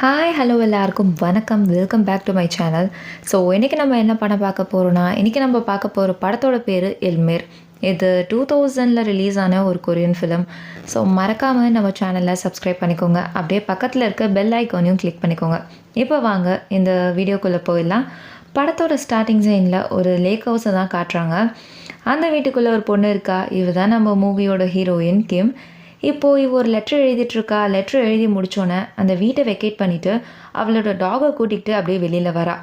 Hi hello எல்லாருக்கும் வணக்கம், welcome back to my channel. So இன்றைக்கி நம்ம என்ன படம் பார்க்க போகிறோன்னா, இன்றைக்கி நம்ம பார்க்க போகிற படத்தோட பேர் எல்மேர். இது 2000 ரிலீஸ் ஆன ஒரு கொரியன் ஃபிலிம். ஸோ மறக்காமல் நம்ம சேனலில் சப்ஸ்கிரைப் பண்ணிக்கோங்க. அப்படியே பக்கத்தில் இருக்க பெல் ஐக்கானையும் கிளிக் பண்ணிக்கோங்க. இப்போ வாங்க இந்த வீடியோக்குள்ளே போயிடலாம். படத்தோட ஸ்டார்டிங் சைனில் ஒரு லேக் ஹவுஸை தான் காட்டுறாங்க. அந்த வீட்டுக்குள்ளே ஒரு பொண்ணு இருக்கா. இவ தான் நம்ம மூவியோட ஹீரோயின் கிம். இப்போது இவ ஒரு லெட்ரு எழுதிட்டுருக்கா. லெட்ரு எழுதி முடித்தோன்னே அந்த வீட்டை வெக்கேட் பண்ணிவிட்டு அவளோட டாகை கூட்டிகிட்டு அப்படியே வெளியில் வரா.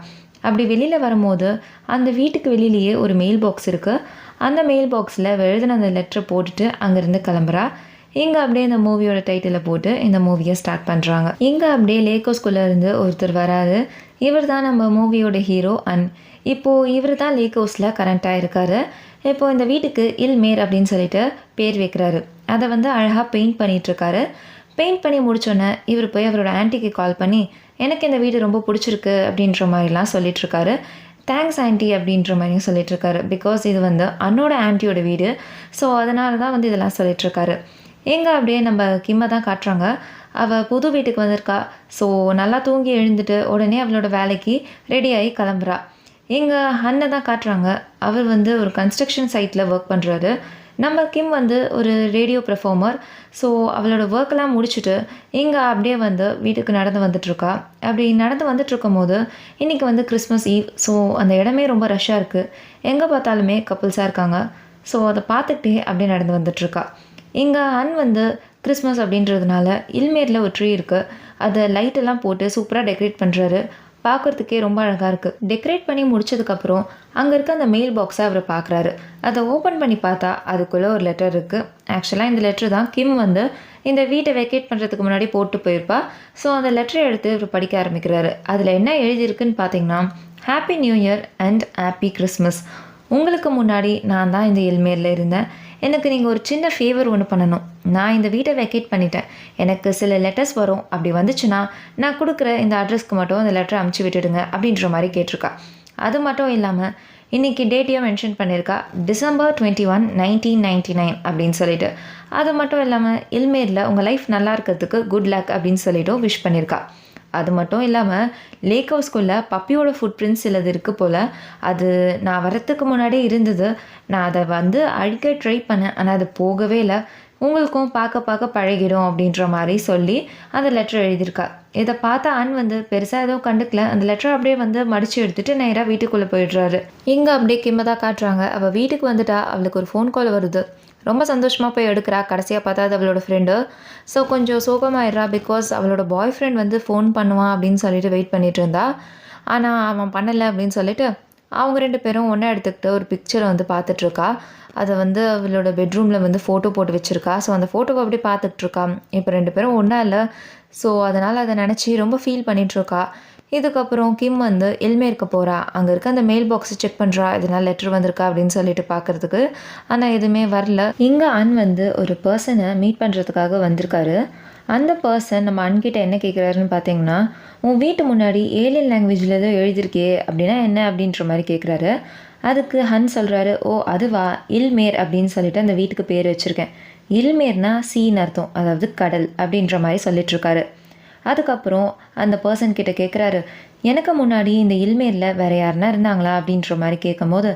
அப்படி வெளியில் வரும்போது அந்த வீட்டுக்கு வெளியிலேயே ஒரு மெயில் பாக்ஸ் இருக்குது. அந்த மெயில் பாக்ஸில் எழுதின அந்த லெட்டரை போட்டுட்டு அங்கேருந்து கிளம்புறா. இங்கே அப்படியே இந்த மூவியோட டைட்டிலை போட்டு இந்த மூவியை ஸ்டார்ட் பண்ணுறாங்க. இங்கே அப்படியே லேக்கோஸ்குள்ளே இருந்து ஒருத்தர் வராரு. இவர் தான் நம்ம மூவியோட ஹீரோ இப்போது இவர் தான் லேக் ஹவுஸில் கரண்ட்டாக இருக்கார். இப்போது இந்த வீட்டுக்கு இல்மேர் அப்படின்னு சொல்லிட்டு பேர் வைக்கிறாரு. அதை அழகாக பெயிண்ட் பண்ணிகிட்ருக்காரு. பெயிண்ட் பண்ணி முடித்தோன்னே இவர் போய் அவரோட ஆன்ட்டிக்கு கால் பண்ணி எனக்கு இந்த வீடு ரொம்ப பிடிச்சிருக்கு அப்படின்ற மாதிரிலாம் சொல்லிகிட்ருக்காரு. தேங்க்ஸ் ஆன்ட்டி அப்படின்ற மாதிரியும் சொல்லிகிட்ருக்காரு. பிகாஸ் இது அண்ணோட ஆன்ட்டியோட வீடு. ஸோ அதனால தான் இதெல்லாம் சொல்லிகிட்ருக்காரு. எங்கே அப்படியே நம்ம கிம்மை தான் காட்டுறாங்க. அவள் புது வீட்டுக்கு வந்திருக்கா. ஸோ நல்லா தூங்கி எழுந்துட்டு உடனே அவளோட வேலைக்கு ரெடியாகி கிளம்புறா. எங்கள் அண்ணன் தான் காட்டுறாங்க. அவர் ஒரு கன்ஸ்ட்ரக்ஷன் சைட்டில் ஒர்க் பண்ணுறாரு. நம்ம கிம் ஒரு ரேடியோ பெர்ஃபார்மர். ஸோ அவளோட ஒர்க்கெல்லாம் முடிச்சுட்டு இங்கே அப்படியே வீட்டுக்கு நடந்து வந்துட்டுருக்கா. அப்படி நடந்து வந்துட்டுருக்கும் போது இன்றைக்கி கிறிஸ்மஸ் ஈவ். ஸோ அந்த இடமே ரொம்ப ரஷ்ஷாக இருக்குது. எங்கே பார்த்தாலுமே கப்புள்ஸாக இருக்காங்க. ஸோ அதை பார்த்துக்கிட்டே அப்படியே நடந்து வந்துட்டுருக்கா. இங்கே கிறிஸ்மஸ் அப்படின்றதுனால இல்மேரில் ஒரு ட்ரீ இருக்குது. அதை லைட்டெல்லாம் போட்டு சூப்பராக டெக்கரேட் பண்ணுறாரு. பார்க்குறதுக்கே ரொம்ப அழகாக இருக்குது. டெக்கரேட் பண்ணி முடிச்சதுக்கப்புறம் அங்கே இருக்க அந்த மெயில் பாக்ஸை அவர் பார்க்குறாரு. அதை ஓப்பன் பண்ணி பார்த்தா அதுக்குள்ளே ஒரு லெட்டர் இருக்குது. ஆக்சுவலாக இந்த லெட்ரு தான் கிம் இந்த வீட்டை வெக்கேட் பண்ணுறதுக்கு முன்னாடி போட்டு போயிருப்பா. ஸோ அந்த லெட்டரை எடுத்து இவர் படிக்க ஆரம்பிக்கிறாரு. அதில் என்ன எழுதியிருக்குன்னு பார்த்தீங்கன்னா, happy new year and happy Christmas. உங்களுக்கு முன்னாடி நான் தான் இந்த எல்மேரில் இருந்தேன். எனக்கு நீங்கள் ஒரு சின்ன ஃபேவர் ஒன்று பண்ணணும். நான் இந்த வீட்டை வெக்கேட் பண்ணிட்டேன். எனக்கு சில லெட்டர்ஸ் வரும். அப்படி வந்துச்சுன்னா நான் கொடுக்குற இந்த அட்ரஸ்க்கு மட்டும் அந்த லெட்டரை அமுச்சு விட்டுடுங்க அப்படின்ற மாதிரி கேட்டிருக்கா. அது மட்டும் இல்லாமல் இன்றைக்கி டேட்டையும் மென்ஷன் பண்ணியிருக்கா, December 21, 1999 அப்படின்னு சொல்லிட்டு. அது மட்டும் இல்லாமல் இல்மேரில் உங்கள் லைஃப் நல்லா இருக்கிறதுக்கு குட் லக் அப்படின்னு சொல்லிவிட்டு விஷ் பண்ணியிருக்கா. அது மட்டும் இல்லாமல் லேக் ஹவுஸ்குள்ளே பப்பியோட ஃபுட் பிரிண்ட்ஸ் சிலது இருக்குது போல். அது நான் வரத்துக்கு முன்னாடியே இருந்தது. நான் அதை அழிக்க ட்ரை பண்ணேன். ஆனால் அது போகவே இல்லை. உங்களுக்கும் பார்க்க பழகிடும் அப்படின்ற மாதிரி சொல்லி அந்த லெட்டர் எழுதியிருக்கா. இதை பார்த்தா பெருசாக எதுவும் கண்டுக்கல. அந்த லெட்டரை அப்படியே மடித்து எடுத்துகிட்டு நேராக வீட்டுக்குள்ளே போயிடுறாரு. இங்கே அப்படியே கிம்மை தான் காட்டுறாங்க. அவள் வீட்டுக்கு வந்துட்டா. அவளுக்கு ஒரு ஃபோன் கால் வருது. ரொம்ப சந்தோஷமாக போய் எடுக்கிறா. கடைசியாக பார்த்தா அது அவளோட ஃப்ரெண்டு. ஸோ கொஞ்சம் சோகமாயிடுறா. பிகாஸ் அவளோட பாய் ஃப்ரெண்ட் ஃபோன் பண்ணுவான் அப்படின்னு சொல்லிட்டு வெயிட் பண்ணிகிட்டு இருந்தா. ஆனால் அவன் பண்ணலை அப்படின்னு சொல்லிட்டு அவங்க 2 பேரும் ஒன்றா எடுத்துக்கிட்டு ஒரு பிக்சரை பார்த்துட்ருக்கா. அதை அவளோட பெட்ரூமில் ஃபோட்டோ போட்டு வச்சுருக்கா. ஸோ அந்த ஃபோட்டோவை அப்படியே பார்த்துட்ருக்கா. இப்போ 2 பேரும் ஒன்றா இல்லை. ஸோ அதனால் அதை நினச்சி ரொம்ப ஃபீல் பண்ணிகிட்ருக்கா. இதுக்கப்புறம் கிம் எல்மேருக்கு போகிறா. அங்கே இருக்க அந்த மெயில் பாக்ஸை செக் பண்ணுறா. இதனால் லெட்ரு வந்திருக்கா அப்படின்னு சொல்லிட்டு பார்க்குறதுக்கு. ஆனால் எதுவுமே வரல. இங்கே ஒரு பர்சனை மீட் பண்ணுறதுக்காக வந்திருக்காரு. அந்த பர்சன் நம்ம அன்கிட்ட என்ன கேட்குறாருன்னு பார்த்தீங்கன்னா, உன் வீட்டு முன்னாடி ஏலியன் லாங்குவேஜில் ஏதோ எழுதியிருக்கே அப்படின்னா என்ன அப்படின்ற மாதிரி கேட்குறாரு. அதுக்கு சொல்கிறாரு, ஓ அதுவா, இல்மேர் அப்படின்னு சொல்லிட்டு அந்த வீட்டுக்கு பேர் வச்சுருக்கேன். இல்மேர்னா சீன்னு அர்த்தம், அதாவது கடல் அப்படின்ற மாதிரி சொல்லிட்டுருக்காரு. அதுக்கப்புறம் அந்த பர்சன் கிட்ட கேட்குறாரு, எனக்கு முன்னாடி இந்த இல்மேரில் வேறு யாருனா இருந்தாங்களா அப்படின்ற மாதிரி கேட்கும்போது,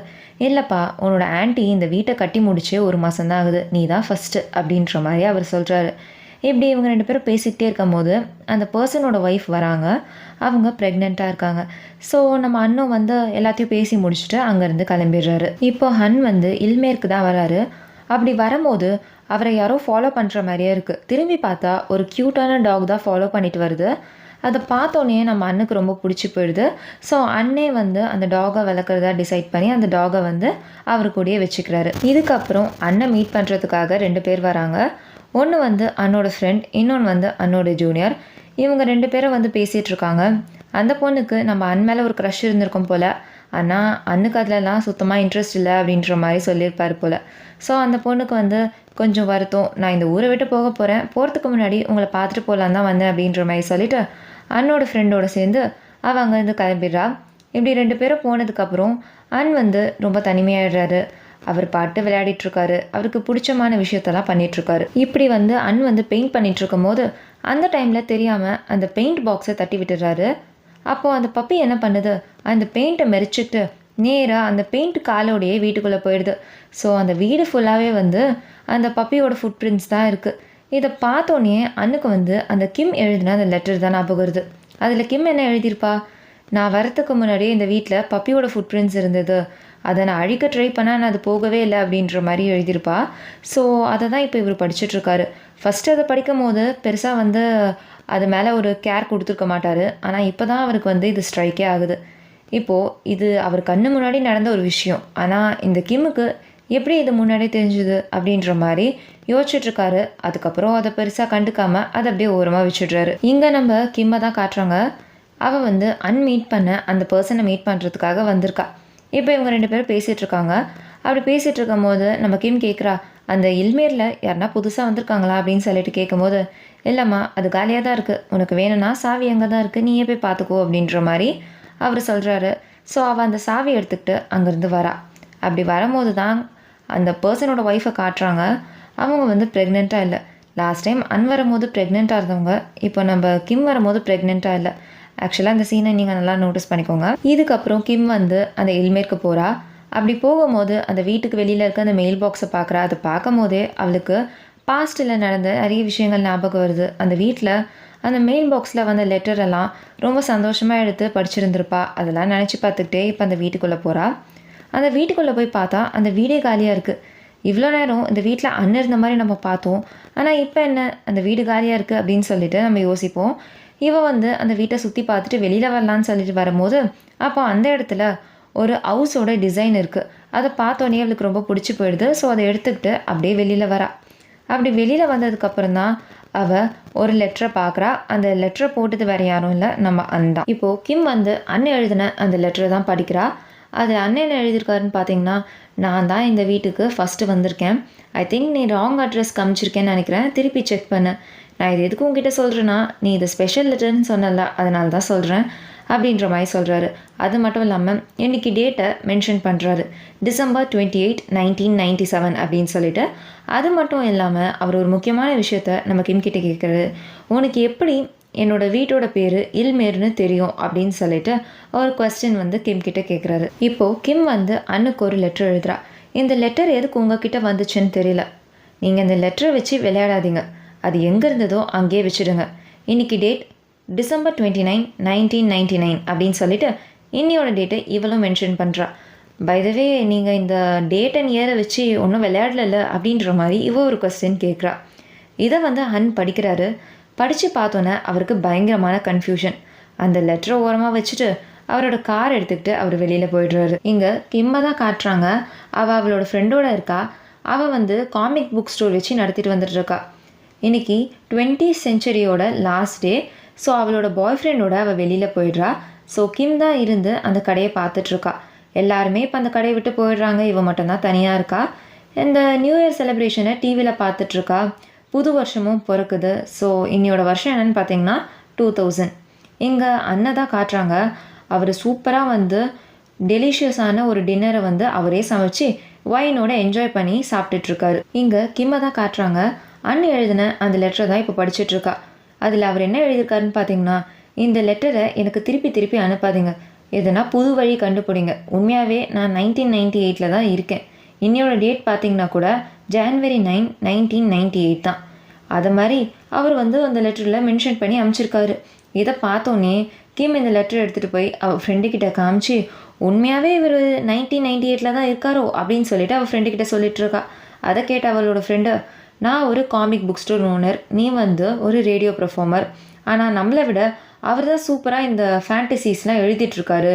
இல்லைப்பா உன்னோட ஆன்ட்டி இந்த வீட்டை கட்டி முடிச்சு 1 மாதம்தான் ஆகுது, நீ தான் ஃபஸ்ட்டு அப்படின்ற மாதிரி அவர் சொல்கிறாரு. இப்படி இவங்க 2 பேரும் பேசிக்கிட்டே இருக்கும் போது அந்த பர்சனோட ஒய்ஃப் வராங்க. அவங்க ப்ரெக்னெண்ட்டாக இருக்காங்க. ஸோ நம்ம அண்ணன் எல்லாத்தையும் பேசி முடிச்சுட்டு அங்கேருந்து கிளம்பிடுறாரு. இப்போ இல்மேருக்கு தான் வராரு. அப்படி வரும்போது அவரை யாரோ ஃபாலோ பண்ணுற மாதிரியே இருக்குது. திரும்பி பார்த்தா ஒரு க்யூட்டான டாக் தான் ஃபாலோ பண்ணிட்டு வருது. அதை பார்த்தோன்னே நம்ம அண்ணுக்கு ரொம்ப பிடிச்சி போயிடுது. ஸோ அண்ணே அந்த டாகை வளர்க்குறதா டிசைட் பண்ணி அந்த டாகை அவர் கூடயே வச்சுக்கிறாரு. இதுக்கப்புறம் அண்ணன் மீட் பண்ணுறதுக்காக 2 பேர் வராங்க. ஒன்று அண்ணோட ஃப்ரெண்ட், இன்னொன்று அண்ணோட ஜூனியர். இவங்க 2 பேரும் பேசிகிட்டு இருக்காங்க. அந்த பொண்ணுக்கு நம்ம அண்ணன் மேலே ஒரு க்ரஷ் இருந்திருக்கும் போல். ஆனால் அண்ணுக்கு அதிலலாம் சுத்தமாக இன்ட்ரெஸ்ட் இல்லை அப்படின்ற மாதிரி சொல்லியிருப்பார் போல். ஸோ அந்த பொண்ணுக்கு கொஞ்சம் வருத்தம். நான் இந்த ஊரை விட்டு போக போகிறேன், போகிறதுக்கு முன்னாடி உங்களை பார்த்துட்டு போகலான் தான் வந்தேன் அப்படின்ற மாதிரி சொல்லிவிட்டு அண்ணோட ஃப்ரெண்டோடு சேர்ந்து அவள் அங்கேருந்து கிளம்பிடுறா. இப்படி 2 பேரும் போனதுக்கப்புறம் ரொம்ப தனிமையாகிடுறாரு. அவர் பாட்டு விளையாடிட்டுருக்காரு. அவருக்கு பிடிச்சமான விஷயத்தெல்லாம் பண்ணிகிட்ருக்காரு. இப்படி அன் பெயிண்ட் பண்ணிகிட்ருக்கும் போது அந்த டைமில் தெரியாமல் அந்த பெயிண்ட் பாக்ஸை தட்டி விட்டுறாரு. அப்போது அந்த பப்பி என்ன பண்ணுது, அந்த பெயிண்ட்டை மெரிச்சிட்டு நேராக அந்த பெயிண்ட் காலோடையே வீட்டுக்குள்ளே போயிடுது. ஸோ அந்த வீடு ஃபுல்லாகவே வந்து அந்த பப்பியோட ஃபுட் பிரிண்ட்ஸ் தான் இருக்குது. இதை பார்த்தோன்னே அண்ணுக்கு வந்து அந்த கிம் எழுதின அந்த லெட்டர் தான் ஞாபகம் வருது. அதில் கிம் என்ன எழுதியிருப்பா, நான் வரத்துக்கு முன்னாடியே இந்த வீட்டில் பப்பியோட ஃபுட் பிரிண்ட்ஸ் இருந்தது, அதை நான் அழிக்க ட்ரை பண்ணால் நான் அது போகவே இல்லை அப்படின்ற மாதிரி எழுதியிருப்பா. ஸோ அதை தான் இப்போ இவர் படிச்சுட்ருக்காரு. ஃபஸ்ட்டு அதை படிக்கும் போது பெருசாக வந்து அது மேலே ஒரு கேர் கொடுத்துருக்க மாட்டார். ஆனால் இப்போ தான் அவருக்கு வந்து இது ஸ்ட்ரைக்கே ஆகுது. இப்போது இது அவர் கண்ணு முன்னாடி நடந்த ஒரு விஷயம், ஆனால் இந்த கிம்முக்கு எப்படி இது முன்னாடியே தெரிஞ்சுது அப்படின்ற மாதிரி யோசிச்சுட்ருக்காரு. அதுக்கப்புறம் அதை பெருசாக கண்டுக்காமல் அதை அப்படியே ஓரமாக வச்சுடுறாரு. இங்கே நம்ம கிம்மை தான் காட்டுறாங்க. அவள் வந்து மீட் பண்ண அந்த பர்சனை மீட் பண்ணுறதுக்காக வந்திருக்கா. இப்போ இவங்க 2 பேரும் பேசிகிட்டு இருக்காங்க. அப்படி பேசிகிட்டு இருக்கும் போது நம்ம கிம் கேட்குறா, அந்த இல்மேரில் யாருனா புதுசாக வந்திருக்காங்களா அப்படின்னு சொல்லிட்டு கேட்கும்போது, இல்லைம்மா அது காலியாக தான் இருக்குது, உனக்கு வேணும்னா சாவி அங்கே தான் இருக்குது, நீயே போய் பார்த்துக்கோ அப்படின்ற மாதிரி அவர் சொல்கிறாரு. ஸோ அவள் அந்த சாவி எடுத்துக்கிட்டு அங்கேருந்து வரா. அப்படி வரும்போது தான் அந்த பர்சனோட ஒய்ஃபை காட்டுறாங்க. அவங்க வந்து ப்ரெக்னெண்ட்டாக இல்லை. லாஸ்ட் டைம் வரும்போது ப்ரெக்னெண்ட்டாக இருந்தவங்க இப்போ நம்ம கிம் வரும்போது ப்ரெக்னெண்ட்டாக இல்லை. ஆக்சுவலாக அந்த சீனை நீங்கள் நல்லா நோட்டீஸ் பண்ணிக்கோங்க. இதுக்கப்புறம் கிம் வந்து அந்த இல்மேருக்கு போகிறா. அப்படி போகும்போது அந்த வீட்டுக்கு வெளியில் இருக்க அந்த மெயில் பாக்ஸை பார்க்குறா. அதை பார்க்கும் போதே அவளுக்கு பாஸ்ட்டில் நடந்த நிறைய விஷயங்கள் ஞாபகம் வருது. அந்த வீட்டில் அந்த மெயில் பாக்ஸில் வந்த லெட்டரெல்லாம் ரொம்ப சந்தோஷமாக எடுத்து படிச்சிருந்திருப்பா. அதெல்லாம் நினச்சி பார்த்துக்கிட்டே இப்போ அந்த வீட்டுக்குள்ளே போகிறா. அந்த வீட்டுக்குள்ளே போய் பார்த்தா அந்த வீடே காலியாக இருக்குது. இவ்வளோ நேரம் இந்த வீட்டில் அண்ணன் இருந்த மாதிரி நம்ம பார்த்தோம், ஆனால் இப்போ என்ன அந்த வீடு காலியாக இருக்குது அப்படின்னு சொல்லிட்டு நம்ம யோசிப்போம். இவன் வந்து அந்த வீட்டை சுற்றி பார்த்துட்டு வெளியில் வரலான்னு சொல்லிட்டு வரும்போது அப்போ அந்த இடத்துல ஒரு ஹவுஸோட டிசைன் இருக்குது. அதை பார்த்தோன்னே அவளுக்கு ரொம்ப பிடிச்சி போயிடுது. ஸோ அதை எடுத்துக்கிட்டு அப்படியே வெளியில் வரா. அப்படி வெளியில் வந்ததுக்கப்புறம் தான் அவள் ஒரு லெட்டரை பார்க்குறா. அந்த லெட்டரை போட்டது வேறு யாரும் இல்லை, நம்ம அண்ணன். இப்போது கிம் வந்து அண்ணன் எழுதின அந்த லெட்டரை தான் படிக்கிறா. அது அண்ணன் என்ன எழுதியிருக்காருன்னு பார்த்தீங்கன்னா, நான் தான் இந்த வீட்டுக்கு ஃபஸ்ட்டு வந்திருக்கேன், ஐ திங்க் நீ ராங் அட்ரஸ் காமிச்சிருக்கேன்னு நினைக்கிறேன், திருப்பி செக் பண்ணு. நான் இது எதுக்கு உங்ககிட்ட சொல்கிறேன்னா, நீ இது ஸ்பெஷல் லெட்டர்னு சொன்னல, அதனால தான் சொல்கிறேன் அப்படின்ற மாதிரி சொல்கிறாரு. அது மட்டும் இல்லாமல் இன்றைக்கி டேட்டை மென்ஷன் பண்ணுறாரு, December 28, 1997 அப்படின்னு சொல்லிட்டு. அது மட்டும் இல்லாமல் அவர் ஒரு முக்கியமான விஷயத்த நம்ம கிம் கிட்டே கேட்குறாரு, உனக்கு எப்படி என்னோடய வீட்டோட பேர் இல்மேர்னு தெரியும் அப்படின்னு சொல்லிட்டு ஒரு கொஸ்டின் வந்து கிம் கிட்டே கேட்குறாரு. இப்போது கிம் வந்து அண்ணுக்கு ஒரு லெட்டர் எழுதுறா. இந்த லெட்டர் எதுக்கு உங்ககிட்ட வந்துச்சுன்னு தெரியல, நீங்கள் இந்த லெட்டரை வச்சு விளையாடாதீங்க, அது எங்கே இருந்ததோ அங்கேயே வச்சுடுங்க. இன்றைக்கி டேட் December 29, 1999 அப்படின்னு சொல்லிட்டு இன்னையோட டேட்டை இவளும் மென்ஷன் பண்ணுறா. பை த வே நீங்கள் இந்த டேட் அண்ட் இயரை வச்சு ஒன்றும் விளையாடல அப்படின்ற மாதிரி இவ ஒரு கொஸ்டின் கேட்குறா. இதை வந்து படிக்கிறாரு. படித்து பார்த்தோன்னே அவருக்கு பயங்கரமான கன்ஃபியூஷன். அந்த லெட்டரை ஓரமாக வச்சுட்டு அவரோட கார் எடுத்துக்கிட்டு அவர் வெளியில் போயிடுறாரு. இங்கே கிம்மை தான் காட்டுறாங்க. அவளோட ஃப்ரெண்டோட இருக்கா. அவள் வந்து காமிக் புக் ஸ்டோர் வச்சு நடத்திட்டு வந்துட்டுருக்கா. இன்றைக்கி 20th செஞ்சுரியோட லாஸ்ட் டே. ஸோ அவளோட பாய் ஃப்ரெண்டோட அவள் வெளியில் போயிடுறா. ஸோ கிம் தான் இருந்து அந்த கடையை பார்த்துட்ருக்கா. எல்லாருமே இப்போ அந்த கடையை விட்டு போயிடுறாங்க. இவன் மட்டும்தான் தனியாக இருக்கா. இந்த நியூ இயர் செலிப்ரேஷனை டிவியில் பார்த்துட்ருக்கா. புது வருஷமும் பிறக்குது. ஸோ இன்னையோட வருஷம் என்னென்னு பார்த்தீங்கன்னா 2000. இங்கே அண்ணன் தான் காட்டுறாங்க. அவர் சூப்பராக வந்து டெலிஷியஸான ஒரு டின்னரை வந்து அவரே சமைச்சு ஒயினோட என்ஜாய் பண்ணி சாப்பிட்டுட்ருக்காரு. இங்கே கிம்மை தான் காட்டுறாங்க. அண்ணன் எழுதின அந்த லெட்டரை தான் இப்போ படிச்சுட்ருக்கா. அதில் அவர் என்ன எழுதியிருக்காருன்னு பார்த்தீங்கன்னா, இந்த லெட்டரை எனக்கு திருப்பி அனுப்பாதீங்க, எதுனா புது வழி கண்டுபிடிங்க. உண்மையாகவே நான் 1998 தான் இருக்கேன். இன்னையோட டேட் பார்த்தீங்கன்னா கூட January 9, 1998 தான். அது மாதிரி அவர் வந்து அந்த லெட்டரில் மென்ஷன் பண்ணி அனுப்பிச்சிருக்காரு. இதை பார்த்தோன்னே கிம் இந்த லெட்டர் எடுத்துகிட்டு போய் அவள் ஃப்ரெண்டுக்கிட்ட காமிச்சு, உண்மையாகவே இவர் 1998 தான் இருக்காரோ அப்படின்னு சொல்லிட்டு அவள் ஃப்ரெண்டுக்கிட்ட சொல்லிட்டு இருக்கா. அதை கேட்ட அவளோட ஃப்ரெண்டு, நான் ஒரு காமிக் புக் ஸ்டோர் ஓனர், நீ வந்து ஒரு ரேடியோ பெர்ஃபார்மர், ஆனால் நம்மளை விட அவர் தான் சூப்பராக இந்த ஃபேண்டசிஸ்லாம் எழுதிட்டுருக்காரு,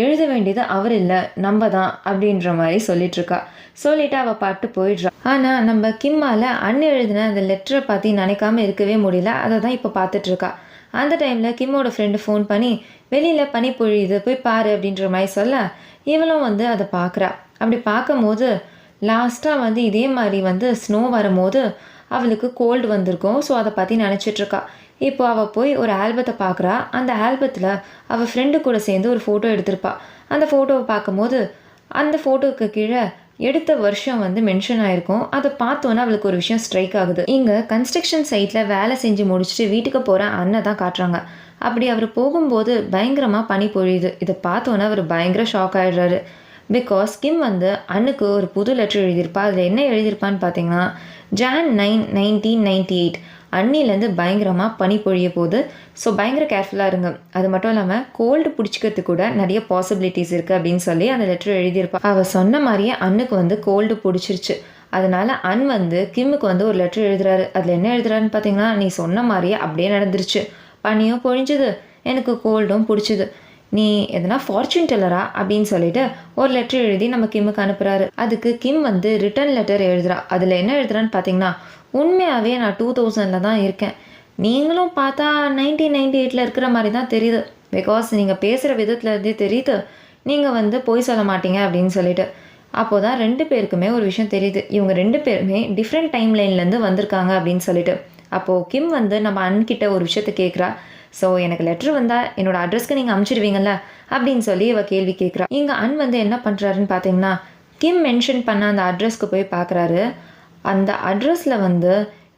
எழுத வேண்டியது அவர் இல்லை நம்ம தான் அப்படின்ற மாதிரி சொல்லிகிட்ருக்கா. சொல்லிவிட்டு அவள் பாட்டு போயிடுறா. ஆனால் நம்ம கிம்மால் அண்ணன் எழுதின அந்த லெட்டரை பற்றி நினைக்காமல் இருக்கவே முடியல. அதை தான் இப்போ பார்த்துட்ருக்கா. அந்த டைமில் கிம்மோட ஃப்ரெண்டு ஃபோன் பண்ணி வெளியில் பனி பொழியுது போய் பாரு அப்படின்ற மாதிரி சொல்ல, இவளும் வந்து அதை பார்க்குறா. அப்படி பார்க்கும்போது லாஸ்ட்டாக வந்து இதே மாதிரி வந்து ஸ்னோ வரும்போது அவளுக்கு கோல்டு வந்திருக்கும். ஸோ அதை பற்றி நினச்சிட்ருக்கா. இப்போ அவள் போய் ஒரு ஆல்பத்தை பார்க்குறா. அந்த ஆல்பத்தில் அவள் ஃப்ரெண்டு கூட சேர்ந்து ஒரு ஃபோட்டோ எடுத்திருப்பா. அந்த ஃபோட்டோவை பார்க்கும்போது அந்த ஃபோட்டோவுக்கு கீழே எடுத்த வருஷம் வந்து மென்ஷன் ஆயிருக்கும். அதை பார்த்தோன்னே அவளுக்கு ஒரு விஷயம் ஸ்ட்ரைக் ஆகுது. இங்கே கன்ஸ்ட்ரக்ஷன் சைட்டில் வேலை செஞ்சு முடிச்சுட்டு வீட்டுக்கு போகிற அண்ணன் தான் காட்டுறாங்க. அப்படி அவர் போகும்போது பயங்கரமாக பனி பொழியுது. இதை பார்த்தோன்னே அவர் பயங்கர ஷாக் ஆகிடுறாரு. பிகாஸ் கிம் வந்து அண்ணுக்கு ஒரு புது லெட்டர் எழுதியிருப்பா. அதில் என்ன எழுதியிருப்பான்னு பார்த்தீங்கன்னா, Jan 9, 1998 அன்னிலேருந்து பயங்கரமாக பனி பொழிய போகுது. ஸோ பயங்கர கேர்ஃபுல்லாக இருங்க. அது மட்டும் இல்லாமல் கோல்டு பிடிச்சிக்கிறதுக்கு கூட நிறைய பாசிபிலிட்டிஸ் இருக்குது அப்படின்னு சொல்லி அந்த லெட்டர் எழுதியிருப்பா. அவள் சொன்ன மாதிரியே அண்ணுக்கு வந்து கோல்டு பிடிச்சிருச்சு. அதனால அன் வந்து கிம்முக்கு வந்து ஒரு லெட்டர் எழுதுறாரு. அதில் என்ன எழுதுறாருன்னு பார்த்தீங்கன்னா, நீ சொன்ன மாதிரியே அப்படியே நடந்துருச்சு. பனியும் பொழிஞ்சுது, எனக்கு கோல்டும் பிடிச்சிது. நீ எதனா ஃபார்ச்சூன் டெல்லரா அப்படின்னு சொல்லிட்டு ஒரு லெட்டர் எழுதி நம்ம கிம்முக்கு அனுப்புகிறாரு. அதுக்கு கிம் வந்து ரிட்டன் லெட்டர் எழுதுறா. அதில் என்ன எழுதுறான்னு பார்த்தீங்கன்னா, உண்மையாகவே நான் 2000 தான் இருக்கேன். நீங்களும் பார்த்தா 1998 இருக்கிற மாதிரி தான் தெரியுது. பிகாஸ் நீங்கள் பேசுகிற விதத்தில் இருந்தே தெரியுது நீங்கள் வந்து பொய் சொல்ல மாட்டீங்க அப்படின்னு சொல்லிட்டு. அப்போது தான் 2 பேருக்குமே ஒரு விஷயம் தெரியுது. இவங்க 2 பேருமே டிஃப்ரெண்ட் டைம் லைன்லேருந்து வந்திருக்காங்க அப்படின்னு சொல்லிட்டு. அப்போது கிம் வந்து நம்ம அன்கிட்ட ஒரு விஷயத்த கேட்குறா. ஸோ எனக்கு லெட்ரு வந்தால் என்னோடய அட்ரஸ்க்கு நீங்கள் அனுப்பிச்சிடுவீங்கள்ல அப்படின்னு சொல்லி இவள் கேள்வி கேட்குறா. இங்கே அன் வந்து என்ன பண்ணுறாருன்னு பார்த்தீங்கன்னா, கிம் மென்ஷன் பண்ண அந்த அட்ரஸ்க்கு போய் பார்க்குறாரு. அந்த அட்ரஸில் வந்து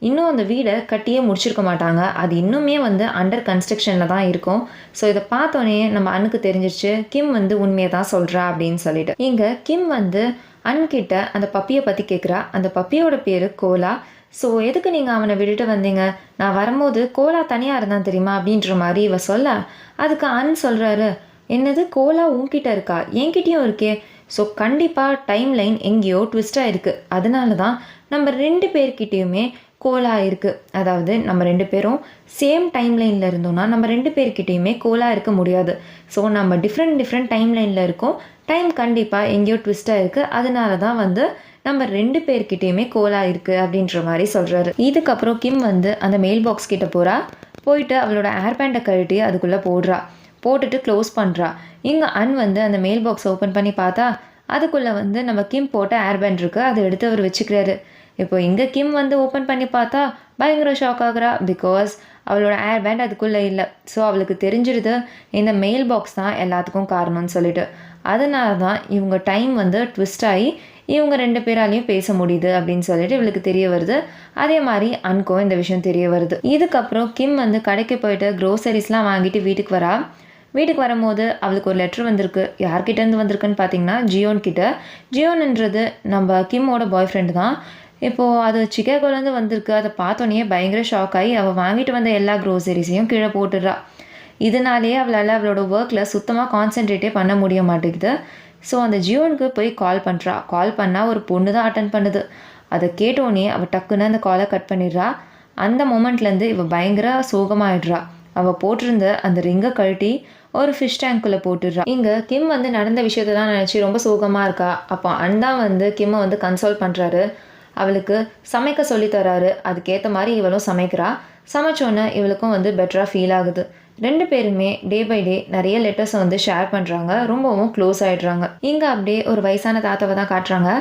இன்னும் அந்த வீடை கட்டியே முடிச்சிருக்க மாட்டாங்க. அது இன்னுமே வந்து அண்டர் கன்ஸ்ட்ரக்ஷனில் தான் இருக்கும். ஸோ இதை பார்த்தோன்னே நம்ம அண்ணுக்கு தெரிஞ்சிருச்சு கிம் வந்து உண்மையை தான் சொல்கிறா அப்படின்னு சொல்லிட்டு. இங்கே கிம் வந்து அன்கிட்ட அந்த பப்பியை பற்றி கேட்குறா. அந்த பப்பியோட பேர் கோலா. ஸோ எதுக்கு நீங்கள் அவனை விட்டுட்டு வந்தீங்க? நான் வரும்போது கோலா தனியாக இருந்தான் தெரியுமா அப்படின்ற மாதிரி இவ சொல்ல, அதுக்கு அன் சொல்கிறாரு, என்னது கோலா உன்கிட்ட இருக்கா? என்கிட்டயும் இருக்கே. ஸோ கண்டிப்பாக டைம் லைன் எங்கேயோ ட்விஸ்டாக இருக்குது. அதனால தான் நம்ம 2 பேர்கிட்டையுமே கோலா இருக்குது. அதாவது நம்ம 2 பேரும் சேம் டைம் லைனில் இருந்தோம்னா நம்ம 2 பேர்கிட்டையுமே கோலா இருக்க முடியாது. ஸோ நம்ம டிஃப்ரெண்ட் டைம் லைனில் இருக்கோம். டைம் கண்டிப்பாக எங்கேயோ ட்விஸ்டாக இருக்குது. அதனால தான் வந்து நம்ம 2 பேர்கிட்டையுமே கோலா இருக்குது அப்படின்ற மாதிரி சொல்கிறாரு. இதுக்கப்புறம் கிம் வந்து அந்த மெயில் பாக்ஸ் கிட்ட போகிறா. போயிட்டு அவளோட ஏர் பேண்டை கழட்டி அதுக்குள்ளே போடுறா. போட்டுட்டு க்ளோஸ் பண்ணுறா. இங்கே அன் வந்து அந்த மெயில் பாக்ஸ் ஓப்பன் பண்ணி பார்த்தா அதுக்குள்ளே வந்து நம்ம கிம் போட்ட ஏர் பேண்ட் இருக்குது. அதை எடுத்து அவர் வச்சுக்கிறாரு. இப்போ இங்கே கிம் வந்து ஓப்பன் பண்ணி பார்த்தா பயங்கர ஷாக் ஆகுறா. பிகாஸ் அவளோட ஏர் பேண்ட் அதுக்குள்ளே இல்லை. ஸோ அவளுக்கு தெரிஞ்சிடுது இந்த மெயில் பாக்ஸ் தான் எல்லாத்துக்கும் காரணம்னு சொல்லிட்டு. அதனால தான் இவங்க டைம் வந்து ட்விஸ்ட் ஆகி இவங்க 2 பேராலையும் பேச முடியுது அப்படின்னு சொல்லிட்டு இவளுக்கு தெரிய வருது. அதே மாதிரி அன்க்கும் இந்த விஷயம் தெரிய வருது. இதுக்கப்புறம் கிம் வந்து கடைக்கு போயிட்டு க்ரோசரிஸ்லாம் வாங்கிட்டு வீட்டுக்கு வரா. வீட்டுக்கு வரும்போது அவளுக்கு ஒரு லெட்ரு வந்திருக்கு. யார்கிட்டேருந்து வந்திருக்குன்னு பார்த்தீங்கன்னா ஜியோன் கிட்ட. ஜியோன்ன்றது நம்ம கிம்மோட பாய் ஃப்ரெண்டு தான். இப்போது அது சிகாகோலேருந்து வந்திருக்கு. அதை பார்த்தோன்னே பயங்கர ஷாக் ஆகி அவள் வாங்கிட்டு வந்த எல்லா க்ரோசரிஸையும் கீழே போட்டுடுறா. இதனாலேயே அவளால் அவளோட ஒர்க்கில் சுத்தமாக கான்சென்ட்ரேட்டே பண்ண முடிய மாட்டேங்குது. ஸோ அந்த ஜியோனுக்கு போய் கால் பண்ணுறா. கால் பண்ணால் ஒரு பொண்ணு தான் அட்டன் பண்ணுது. அதை கேட்டோன்னே அவள் டக்குன்னு அந்த காலை கட் பண்ணிடுறா. அந்த மொமெண்ட்லேருந்து இவள் பயங்கர சோகமாகிடுறா. அவள் போட்டிருந்த அந்த ரிங்கை கழட்டி ஒரு ஃபிஷ் டேங்க்குள்ளே போட்டுடுறா. இங்கே கிம் வந்து நடந்த விஷயத்தை தான் நினச்சி ரொம்ப சோகமாக இருக்கா. அப்போ அண்ணா வந்து கிம்மை வந்து கன்சோல் பண்ணுறாரு. அவளுக்கு சமைக்க சொல்லித்தராரு. அதுக்கேற்ற மாதிரி இவளும் சமைக்கிறா. சமைச்சோன்னே இவளுக்கும் வந்து பெட்டராக ஃபீல் ஆகுது. 2 பேருமே டே பை டே நிறைய லெட்டர்ஸை வந்து ஷேர் பண்ணுறாங்க. ரொம்பவும் க்ளோஸ் ஆகிடுறாங்க. இங்கே அப்படியே ஒரு வயசான தாத்தாவை தான் காட்டுறாங்க.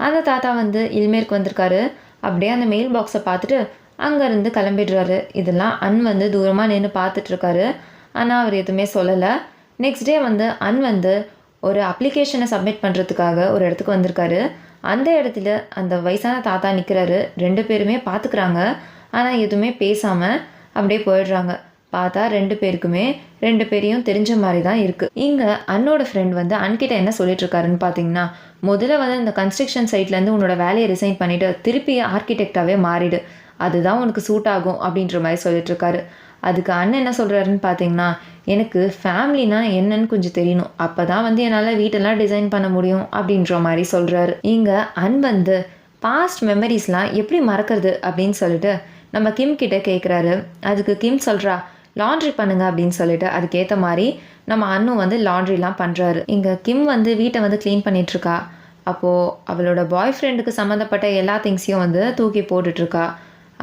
அந்த தாத்தா வந்து இல்மேருக்கு வந்திருக்காரு. அப்படியே அந்த மெயில் பாக்ஸை பார்த்துட்டு அங்கேருந்து கிளம்பிடுறாரு. இதெல்லாம் அன் வந்து தூரமாக நின்று பார்த்துட்ருக்காரு. ஆனால் அவர் எதுவுமே சொல்லலை. நெக்ஸ்ட் டே வந்து அன் வந்து ஒரு அப்ளிகேஷனை சப்மிட் பண்ணுறதுக்காக ஒரு இடத்துக்கு வந்திருக்காரு. அந்த இடத்துல அந்த வயசான தாத்தா நிற்கிறாரு. 2 பேருமே பார்த்துக்கிறாங்க. ஆனால் எதுவுமே பேசாமல் அப்படியே போயிடுறாங்க. பார்த்தா 2 பேருக்குமே 2 பேரையும் தெரிஞ்ச மாதிரி தான் இருக்குது. இங்கே அன்னோட ஃப்ரெண்ட் வந்து அன்கிட்ட என்ன சொல்லிட்டுருக்காருன்னு பார்த்தீங்கன்னா, முதல்ல வந்து இந்த கன்ஸ்ட்ரக்ஷன் சைட்லேருந்து உன்னோட வேலையை ரிசைன் பண்ணிவிட்டு திருப்பி ஆர்கிடெக்டாகவே மாறிடு. அதுதான் உனக்கு சூட் ஆகும் அப்படின்ற மாதிரி சொல்லிட்டுருக்காரு. அதுக்கு அண்ணன் என்ன சொல்கிறாருன்னு பார்த்தீங்கன்னா, எனக்கு ஃபேமிலினா என்னன்னு கொஞ்சம் தெரியணும். அப்போ தான் வந்து என்னால் வீட்டெல்லாம் டிசைன் பண்ண முடியும் அப்படின்ற மாதிரி சொல்கிறாரு. இங்கே அன் வந்து பாஸ்ட் மெமரிஸ்லாம் எப்படி மறக்கிறது அப்படின்னு சொல்லிட்டு நம்ம கிம் கிட்டே கேட்குறாரு. அதுக்கு கிம் சொல்கிறா, லாண்ட்ரி பண்ணுங்க அப்படின்னு சொல்லிட்டு அதுக்கேற்ற மாதிரி நம்ம அண்ணும் வந்து லாண்ட்ரிலாம் பண்ணுறாரு. இங்கே கிம் வந்து வீட்டை வந்து க்ளீன் பண்ணிகிட்ருக்கா. அப்போது அவளோட பாய் ஃப்ரெண்டுக்கு சம்மந்தப்பட்ட எல்லா திங்ஸையும் வந்து தூக்கி போட்டுட்ருக்கா.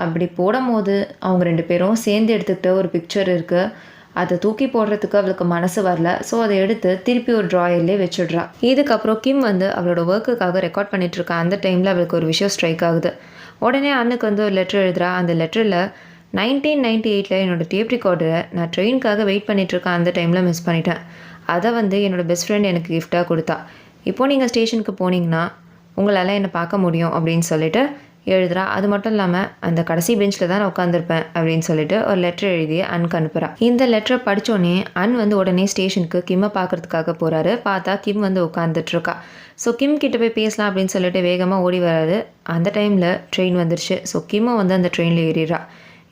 அப்படி போடும்போது அவங்க 2 பேரும் சேர்ந்து எடுத்துக்கிட்ட ஒரு பிக்சர் இருக்குது. அதை தூக்கி போடுறதுக்கு அவளுக்கு மனசு வரல. ஸோ அதை எடுத்து திருப்பி ஒரு ட்ராயர்லேயே வச்சுடுறா. இதுக்கப்புறம் கிம் வந்து அவளோட ஒர்க்குக்காக ரெக்கார்ட் பண்ணிகிட்ருக்கா. அந்த டைமில் அவளுக்கு ஒரு விஷயம் ஸ்ட்ரைக் ஆகுது. உடனே அண்ணுக்கு வந்து ஒரு லெட்டர் எழுதுறா. அந்த லெட்டரில் 1998 என்னோடய டேப் ரெக்கார்டரை நான் ட்ரெயினுக்காக வெயிட் பண்ணிகிட்ருக்கேன். அந்த டைமில் மிஸ் பண்ணிட்டேன். அதை வந்து என்னோடய பெஸ்ட் ஃப்ரெண்ட் எனக்கு கிஃப்டாக கொடுத்தா. இப்போது நீங்கள் ஸ்டேஷனுக்கு போனீங்கன்னா உங்களால் என்னை பார்க்க முடியும் அப்படின்னு சொல்லிட்டு எழுதுறா. அது மட்டும் இல்லாமல் அந்த கடைசி பெஞ்சில் தான் நான் உட்காந்துருப்பேன் அப்படின்னு சொல்லிட்டு ஒரு லெட்டர் எழுதி அன்க்கு அனுப்புகிறா. இந்த லெட்டரை படித்தோடனே அன் வந்து உடனே ஸ்டேஷனுக்கு கிம்மை பார்க்கறதுக்காக போகிறாரு. பார்த்தா கிம் வந்து உட்காந்துட்ருக்கா. ஸோ கிம் கிட்ட போய் பேசலாம் அப்படின்னு சொல்லிட்டு வேகமாக ஓடி வராரு. அந்த டைமில் ட்ரெயின் வந்துருச்சு. ஸோ கிம்மும் வந்து அந்த ட்ரெயினில் ஏறிடுறா.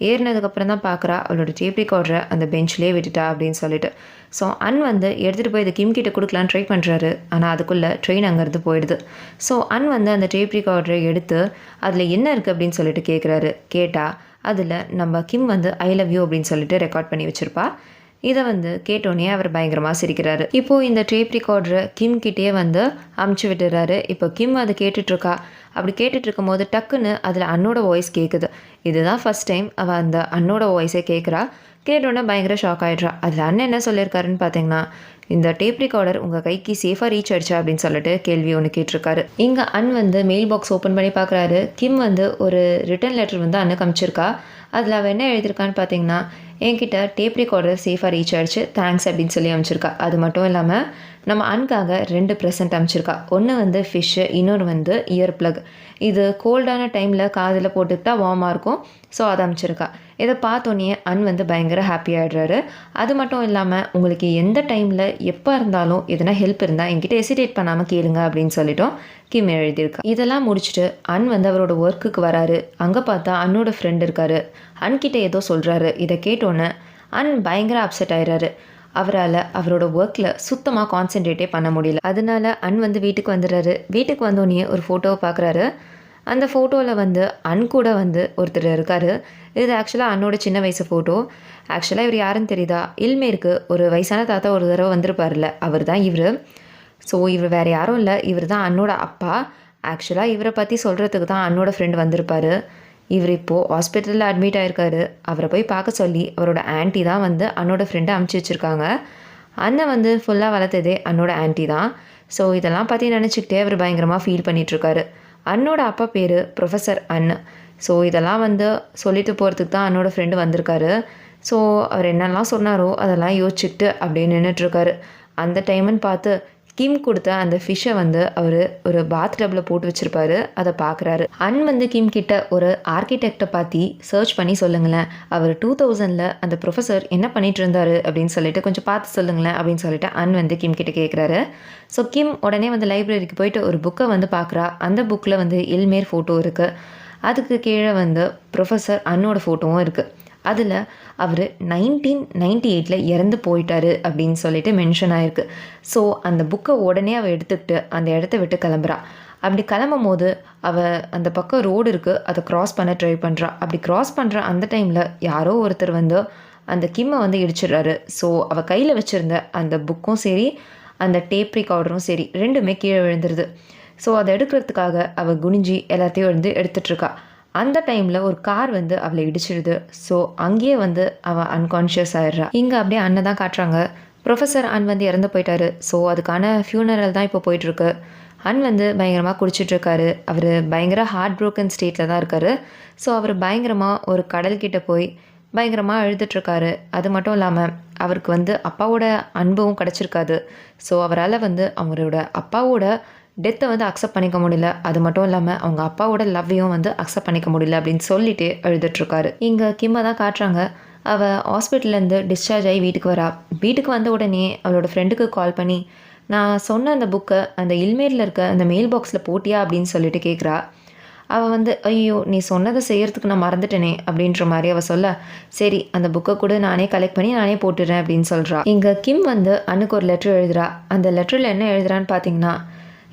ஏறினதுக்கப்புறம் தான் பார்க்குறா அவளோட டேப் ரெக்கார்டரை அந்த பெஞ்ச்லேயே விட்டுட்டா அப்படின்னு சொல்லிட்டு. ஸோ அன் வந்து எடுத்துகிட்டு போய் இதை கிம் கிட்ட கொடுக்கலான்னு ட்ரை பண்ணுறாரு. ஆனால் அதுக்குள்ளே ட்ரெயின் அங்கேருந்து போயிடுது. ஸோ அன் வந்து அந்த டேப் ரெக்கார்டரை எடுத்து அதில் என்ன இருக்குது அப்படின்னு சொல்லிட்டு கேட்குறாரு. கேட்டால் அதில் நம்ம கிம் வந்து ஐ லவ் யூ அப்படின்னு சொல்லிட்டு ரெக்கார்ட் பண்ணி வச்சுருப்பா. இதை வந்து கேட்டோன்னே அவர் பயங்கரமாக சிரிக்கிறாரு. இப்போது இந்த டேப் ரெக்கார்டரை கிம் கிட்டே வந்து அமுச்சு விட்டுறாரு. இப்போ கிம் அதை கேட்டுட்ருக்கா. அப்படி கேட்டுட்ருக்கும் போது டக்குன்னு அதில் அண்ணோட வாய்ஸ் கேட்குது. இதுதான் ஃபஸ்ட் டைம் அவள் அந்த அண்ணோட வாய்ஸே கேட்குறா. கேட்டோன்னே பயங்கர ஷாக் ஆகிடுறா. அதில் அண்ணன் என்ன சொல்லியிருக்காருன்னு பார்த்தீங்கன்னா, இந்த டேப் ரெக்கார்டர் உங்கள் கைக்கு சேஃபாக ரீச் ஆயிடுச்சா அப்படின்னு சொல்லிட்டு கேள்வி ஒன்று கேட்டிருக்காரு. இங்கே அன் வந்து மெயில் பாக்ஸ் ஓப்பன் பண்ணி பார்க்குறாரு. கிம் வந்து ஒரு ரிட்டன் லெட்டர் வந்து அண்ணன் அனுப்பிச்சிருக்கா. அதில் அவள் என்ன எழுதியிருக்கான்னு பார்த்தீங்கன்னா, என்கிட்ட டேப் ரெக்கார்டர் சேஃபாக ரீச் ஆகிடுச்சு, தேங்க்ஸ் அப்படின்னு சொல்லி அனுப்பிச்சிருக்கா. அது மட்டும் இல்லாமல் நம்ம அன்காக 2 ப்ரெசென்ட் அனுப்பிச்சிருக்கா. ஒன்று வந்து ஃபிஷ்ஷு, இன்னொன்று வந்து இயர் ப்ளக். இது கோல்டான டைமில் காதில் போட்டுக்கிட்டா வார்மாக இருக்கும். ஸோ அதை அனுப்பிச்சிருக்கா. இதை பார்த்தோன்னே அன் வந்து பயங்கர ஹாப்பி ஆகிடுறாரு. அது மட்டும் இல்லாமல் உங்களுக்கு எந்த டைமில் எப்போ இருந்தாலும் எதனா ஹெல்ப் இருந்தால் என்கிட்ட ஹெசிடேட் பண்ணாமல் கேளுங்க அப்படின்னு சொல்லிட்டோம் கிம் எழுதியிருக்கா. இதெல்லாம் முடிச்சுட்டு அன் வந்து அவரோட ஒர்க்குக்கு வராரு. அங்கே பார்த்தா அன்னோட ஃப்ரெண்ட் இருக்காரு. அன்கிட்ட ஏதோ சொல்கிறாரு. இதை கேட்டோன்னே அன் பயங்கர அப்செட் ஆயிடுறாரு. அவரால் அவரோட ஒர்க்கில் சுத்தமாக கான்சென்ட்ரேட்டே பண்ண முடியல. அதனால அன் வந்து வீட்டுக்கு வந்துடுறாரு. வீட்டுக்கு வந்தோடனே ஒரு ஃபோட்டோவை பார்க்குறாரு. அந்த ஃபோட்டோவில் வந்து அன் கூட வந்து ஒருத்தர் இருக்கார். இது ஆக்சுவலாக அன்னோட சின்ன வயசு ஃபோட்டோ. ஆக்சுவலாக இவர் யாருன்னு தெரியுதா? இல்மேருக்கு ஒரு வயசான தாத்தா ஒரு தடவை வந்திருப்பார்ல, அவர் தான் இவர். ஸோ இவர் வேறு யாரும் இல்லை, இவர் தான் அன்னோட அப்பா. ஆக்சுவலாக இவரை பற்றி சொல்கிறதுக்கு தான் அன்னோட ஃப்ரெண்ட் வந்திருப்பார். இவர் இப்போது ஹாஸ்பிட்டலில் அட்மிட் ஆகிருக்காரு. அவரை போய் பார்க்க சொல்லி அவரோட ஆன்ட்டி தான் வந்து அன்னோட ஃப்ரெண்டை அமுச்சு வச்சுருக்காங்க. அண்ணன் வந்து ஃபுல்லாக வளர்த்ததே அன்னோட ஆன்ட்டி தான். ஸோ இதெல்லாம் பற்றி நினச்சிக்கிட்டே அவர் பயங்கரமாக ஃபீல் பண்ணிகிட்ருக்காரு. அன்னோட அப்பா பேர் ப்ரொஃபஸர் அன். ஸோ இதெல்லாம் வந்து சொல்லிட்டு போகிறதுக்கு தான் அன்னோட ஃப்ரெண்டு வந்திருக்காரு. ஸோ அவர் என்னெல்லாம் சொன்னாரோ அதெல்லாம் யோசிச்சுக்கிட்டு அப்படியே நின்றுட்டுருக்காரு. அந்த டைமுன்னு பார்த்து கிம் கொடுத்த அந்த ஃபிஷ்ஷை வந்து அவர் ஒரு பாத் டப்பில் போட்டு வச்சுருப்பாரு. அதை பார்க்குறாரு. அன் வந்து கிம் கிட்ட ஒரு ஆர்கிடெக்டை பார்த்து சர்ச் பண்ணி சொல்லுங்களேன், அவர் 2000 அந்த ப்ரொஃபஸர் என்ன பண்ணிட்டு இருந்தாரு அப்படின்னு சொல்லிட்டு கொஞ்சம் பார்த்து சொல்லுங்களேன் அப்படின்னு சொல்லிட்டு அன் வந்து கிம் கிட்ட கேட்குறாரு. ஸோ கிம் உடனே வந்து லைப்ரரிக்கு போயிட்டு ஒரு புக்கை வந்து பார்க்குறா. அந்த புக்கில் வந்து இல்மேர் ஃபோட்டோ இருக்குது. அதுக்கு கீழே வந்து ப்ரொஃபஸர் அன்னோட ஃபோட்டோவும் இருக்குது. அதில் அவர் 1998 இறந்து போயிட்டாரு அப்படின்னு சொல்லிட்டு மென்ஷன் ஆகிருக்கு. ஸோ அந்த புக்கை உடனே அவள் எடுத்துக்கிட்டு அந்த இடத்த விட்டு கிளம்புறா. அப்படி கிளம்பும் போது அவள் அந்த பக்கம் ரோடு இருக்குது, அதை க்ராஸ் பண்ண ட்ரை பண்ணுறா. அப்படி க்ராஸ் பண்ணுற அந்த டைமில் யாரோ ஒருத்தர் வந்து அந்த கிம்மை வந்து இடிச்சிடுறாரு. ஸோ அவள் கையில் வச்சுருந்த அந்த புக்கும் சரி, அந்த டேப் ரெக்கார்டரும் சரி, ரெண்டுமே கீழே விழுந்துருது. ஸோ அதை எடுக்கிறதுக்காக அவள் குனிஞ்சி எல்லாத்தையும் வந்து எடுத்துகிட்ருக்கா. அந்த டைமில் ஒரு கார் வந்து அவளை இடிச்சிடுது. ஸோ அங்கேயே வந்து அவள் அன்கான்ஷியஸ் ஆயிடுறா. இங்கே அப்படியே அண்ணன் தான் காட்டுறாங்க. ப்ரொஃபஸர் அன் வந்து இறந்து போயிட்டாரு. ஸோ அதுக்கான ஃபியூனரல் தான் இப்போ போயிட்டுருக்கு. அன் வந்து பயங்கரமாக குடிச்சிட்ருக்காரு. அவர் பயங்கர ஹார்ட் ப்ரோக்கன் ஸ்டேட்டில் தான் இருக்கார். ஸோ அவர் பயங்கரமாக ஒரு கடல்கிட்ட போய் பயங்கரமாக அழுதுட்ருக்காரு. அது மட்டும் இல்லாமல் அவருக்கு வந்து அப்பாவோட அன்பும் கிடச்சிருக்காது. ஸோ அவரால் வந்து அவரோட அப்பாவோட டெத்தை வந்து அக்செப்ட் பண்ணிக்க முடியல. அது மட்டும் இல்லாமல் அவங்க அப்பாவோட லவ்வையும் வந்து அக்செப்ட் பண்ணிக்க முடியல அப்படின்னு சொல்லிட்டு அழுதுட்ருக்காரு. இங்கே கிம்மை தான் காட்டுறாங்க. அவள் ஹாஸ்பிட்டல்லேருந்து டிஸ்சார்ஜ் ஆகி வீட்டுக்கு வரா. வீட்டுக்கு வந்த உடனே அவளோட ஃப்ரெண்டுக்கு கால் பண்ணி, நான் சொன்ன அந்த புக்கை அந்த இல்மேரில் இருக்க அந்த மெயில் பாக்ஸில் போட்டியா அப்படின்னு சொல்லிட்டு கேட்குறா. அவள் வந்து ஐயோ நீ சொன்னதை செய்கிறதுக்கு நான் மறந்துட்டேனே அப்படின்ற மாதிரி அவள் சொல்ல, சரி அந்த புக்கை கூட நானே கலெக்ட் பண்ணி நானே போட்டுடுறேன் அப்படின்னு சொல்கிறா. இங்கே கிம் வந்து அன்னுக்கு ஒரு லெட்டர் எழுதுறா. அந்த லெட்டரில் என்ன எழுதுறான்னு பார்த்தீங்கன்னா,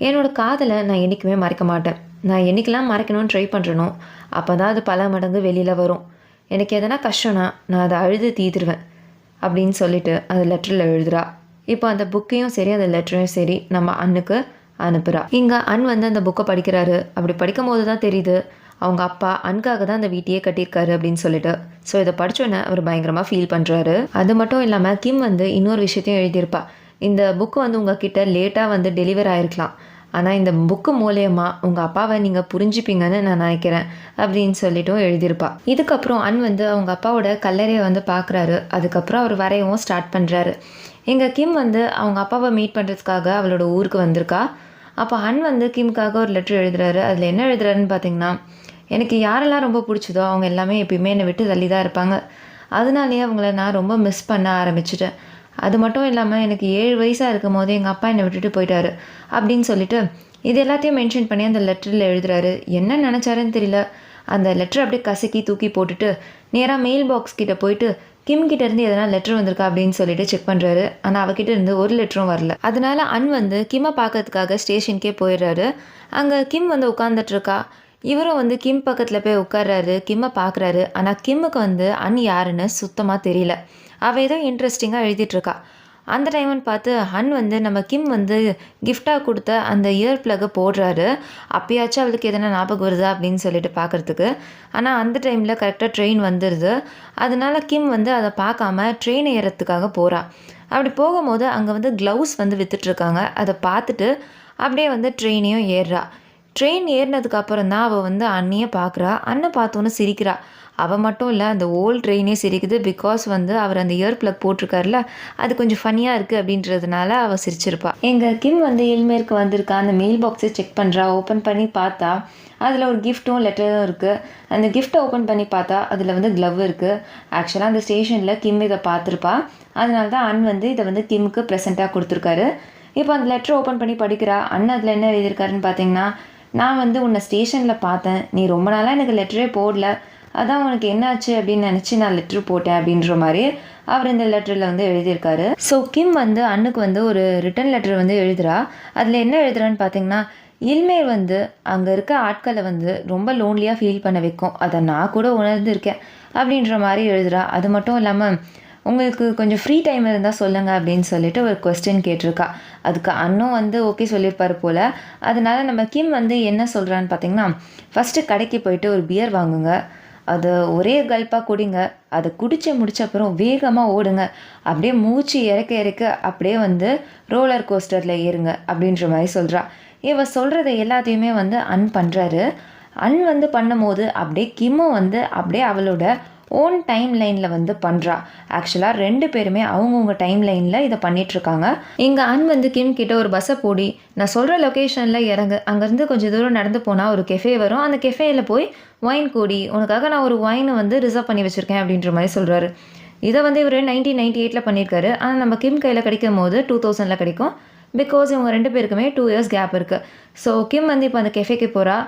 என்னோட காதலை நான் என்றைக்குமே மறைக்க மாட்டேன். நான் என்றைக்கெல்லாம் மறைக்கணும்னு ட்ரை பண்ணுறனோ அப்போ தான் அது பல மடங்கு வெளியில் வரும். எனக்கு எதனா கஷ்டம்னா நான் அதை அழுது தீத்துருவேன் அப்படின்னு சொல்லிட்டு அந்த லெட்டரில் எழுதுறா. இப்போ அந்த புக்கையும் சரி அந்த லெட்டரையும் சரி நம்ம அன்னுக்கு அனுப்புகிறா. இங்கே அன் வந்து அந்த புக்கை படிக்கிறாரு. அப்படி படிக்கும் போது தான் தெரியுது அவங்க அப்பா அன்காக தான் அந்த வீட்டையே கட்டியிருக்காரு அப்படின்னு சொல்லிட்டு. ஸோ இதை படித்தோன்னே அவர் பயங்கரமாக ஃபீல் பண்ணுறாரு. அது மட்டும் இல்லாமல் கிம் வந்து இன்னொரு விஷயத்தையும் எழுதியிருப்பா. இந்த புக்கு வந்து உங்ககிட்ட லேட்டாக வந்து டெலிவர் ஆகிருக்கலாம், ஆனால் இந்த புக்கு மூலயமா உங்கள் அப்பாவை நீங்கள் புரிஞ்சுப்பீங்கன்னு நான் நினைக்கிறேன் அப்படின்னு சொல்லிட்டும் எழுதியிருப்பா. இதுக்கப்புறம் அன் வந்து அவங்க அப்பாவோட கல்லறையை வந்து பார்க்குறாரு. அதுக்கப்புறம் அவர் வரையவும் ஸ்டார்ட் பண்ணுறாரு. எங்கள் கிம் வந்து அவங்க அப்பாவை மீட் பண்ணுறதுக்காக அவளோட ஊருக்கு வந்திருக்கா. அப்போ ஹன் வந்து கிம்காக ஒரு லெட்டர் எழுதுறாரு. அதில் என்ன எழுதுறாருன்னு பார்த்தீங்கன்னா, எனக்கு யாரெல்லாம் ரொம்ப பிடிச்சதோ அவங்க எல்லாமே எப்பயுமே என்னை விட்டு தள்ளி தான் இருப்பாங்க. அதனாலேயே அவங்கள நான் ரொம்ப மிஸ் பண்ண ஆரம்பிச்சிட்டேன். அது மட்டும் இல்லாமல் எனக்கு 7 வயசாக இருக்கும் போது எங்கள் அப்பா என்னை விட்டுட்டு போயிட்டாரு அப்படின்னு சொல்லிட்டு இது எல்லாத்தையும் மென்ஷன் பண்ணி அந்த லெட்டரில் எழுதுறாரு. என்ன நினச்சாருன்னு தெரியல. அந்த லெட்டர் அப்படியே கசக்கி தூக்கி போட்டுட்டு நேராக மெயில் பாக்ஸ் கிட்ட போயிட்டு கிம் கிட்ட இருந்து எதனா லெட்டர் வந்திருக்கா அப்படின்னு சொல்லிட்டு செக் பண்ணுறாரு. ஆனால் அவகிட்ட இருந்து ஒரு லெட்டரும் வரல. அதனால அன் வந்து கிம்மை பார்க்கறதுக்காக ஸ்டேஷனுக்கே போயிடுறாரு. அங்கே கிம் வந்து உட்காந்துட்டு இருக்கா. இவரும் வந்து கிம் பக்கத்தில் போய் உட்கார்றாரு. கிம்மை பார்க்குறாரு. ஆனால் கிம்முக்கு வந்து அன் யாருன்னு சுத்தமாக தெரியல. அவள் ஏதோ இன்ட்ரெஸ்டிங்காக எழுதிட்டுருக்கா. அந்த டைம்னு பார்த்து ஹன் வந்து நம்ம கிம் வந்து கிஃப்டாக கொடுத்த அந்த இயர் ப்ளக்கை போடுறாரு. அப்பயாச்சும் அவளுக்கு எதனா ஞாபகம் வருதா அப்படின்னு சொல்லிட்டு பார்க்குறதுக்கு. ஆனால் அந்த டைமில் கரெக்டாக ட்ரெயின் வந்துடுது. அதனால கிம் வந்து அதை பார்க்காம ட்ரெயின் ஏறத்துக்காக போகிறா. அப்படி போகும்போது அங்கே வந்து க்ளவுஸ் வந்து விற்றுட்ருக்காங்க. அதை பார்த்துட்டு அப்படியே வந்து ட்ரெயினையும் ஏறுறா. ட்ரெயின் ஏறினதுக்கு அப்புறம் தான் அவள் வந்து அண்ணியை பார்க்குறா. அண்ணை பார்த்தோன்னு சிரிக்கிறா. அவள் மட்டும் இல்லை, அந்த ஓல்ட் ட்ரெயினே சிரிக்குது. பிகாஸ் வந்து அவர் அந்த இயர் ப்ளக் போட்டிருக்காருல, அது கொஞ்சம் ஃபன்னியாக இருக்குது அப்படின்றதுனால அவள் சிரிச்சிருப்பா. எங்கள் கிம் வந்து எல்மேருக்கு வந்திருக்கா. அந்த மெயில் பாக்ஸை செக் பண்ணுறா. ஓப்பன் பண்ணி பார்த்தா அதில் ஒரு கிஃப்ட்டும் லெட்டரும் இருக்குது. அந்த கிஃப்ட்டை ஓப்பன் பண்ணி பார்த்தா அதில் வந்து க்ளவ் இருக்குது. ஆக்சுவலாக அந்த ஸ்டேஷனில் கிம் இதை பார்த்துருப்பா. அதனால தான் அன் வந்து இதை வந்து கிம்முக்கு ப்ரெசென்ட்டாக கொடுத்துருக்காரு. இப்போ அந்த லெட்டர் ஓப்பன் பண்ணி படிக்கிறா. அண்ணன் அதில் என்ன எழுதியிருக்காருன்னு பார்த்தீங்கன்னா, நான் வந்து உன்னை ஸ்டேஷனில் பார்த்தேன். நீ ரொம்ப நாளாக எனக்கு லெட்டரே போடல. அதான் உனக்கு என்னாச்சு அப்படின்னு நினச்சி நான் லெட்ரு போட்டேன் அப்படின்ற மாதிரி அவர் இந்த லெட்டரில் வந்து எழுதியிருக்காரு. ஸோ கிம் வந்து அண்ணுக்கு வந்து ஒரு ரிட்டன் லெட்டர் வந்து எழுதுகிறா. அதில் என்ன எழுதுறான்னு பார்த்தீங்கன்னா, இல்மேர் வந்து அங்கே இருக்க ஆட்களை வந்து ரொம்ப லோன்லியாக ஃபீல் பண்ண வைக்கும். அதை நான் கூட உணர்ந்துருக்கேன் அப்படின்ற மாதிரி எழுதுகிறா. அது மட்டும் இல்லாமல் உங்களுக்கு கொஞ்சம் ஃப்ரீ டைம் இருந்தால் சொல்லுங்கள் அப்படின்னு சொல்லிட்டு ஒரு கொஸ்டின் கேட்டிருக்கா. அதுக்கு அண்ணும் வந்து ஓகே சொல்லியிருப்பார் போல். அதனால நம்ம கிம் வந்து என்ன சொல்கிறான்னு பார்த்தீங்கன்னா, ஃபஸ்ட்டு கடைக்கு போயிட்டு ஒரு பியர் வாங்குங்க. அதை ஒரே கல்ப்பாக குடிங்க. அதை குடித்து முடிச்ச அப்புறம் வேகமாக ஓடுங்க. அப்படியே மூச்சு இறக்க இறக்க அப்படியே வந்து ரோலர் கோஸ்டரில் ஏறுங்க அப்படின்ற மாதிரி சொல்கிறா. இவ சொல்கிறத எல்லாத்தையுமே வந்து அன் பண்ணுறாரு. அன் வந்து பண்ணும்போது அப்படியே கிம்மும் வந்து அப்படியே அவளோட ஓன் டைம் லைனில் வந்து பண்ணுறா. ஆக்சுவலாக 2 பேருமே அவங்கவுங்க டைம் லைனில் இதை பண்ணிகிட்ருக்காங்க. இங்கே அன் வந்து கிம் கிட்ட ஒரு பஸ்ஸை போடி, நான் சொல்கிற லொக்கேஷனில் இறங்கு, அங்கேருந்து கொஞ்சம் தூரம் நடந்து போனால் ஒரு கெஃபே வரும், அந்த கெஃபேயில் போய் ஒயின் கூடி, உனக்காக நான் ஒரு ஒயினை வந்து ரிசர்வ் பண்ணி வச்சுருக்கேன் அப்படின்ற மாதிரி சொல்கிறாரு. இதை வந்து இவர் 1998 பண்ணியிருக்காரு. ஆனால் நம்ம கிம் கையில் கிடைக்கும் போது 2000 கிடைக்கும். பிகாஸ் இவங்க 2 பேருக்குமே 2 இயர்ஸ் கேப் இருக்குது. ஸோ கிம் வந்து இப்போ அந்த கெஃபேக்கு போகிறா.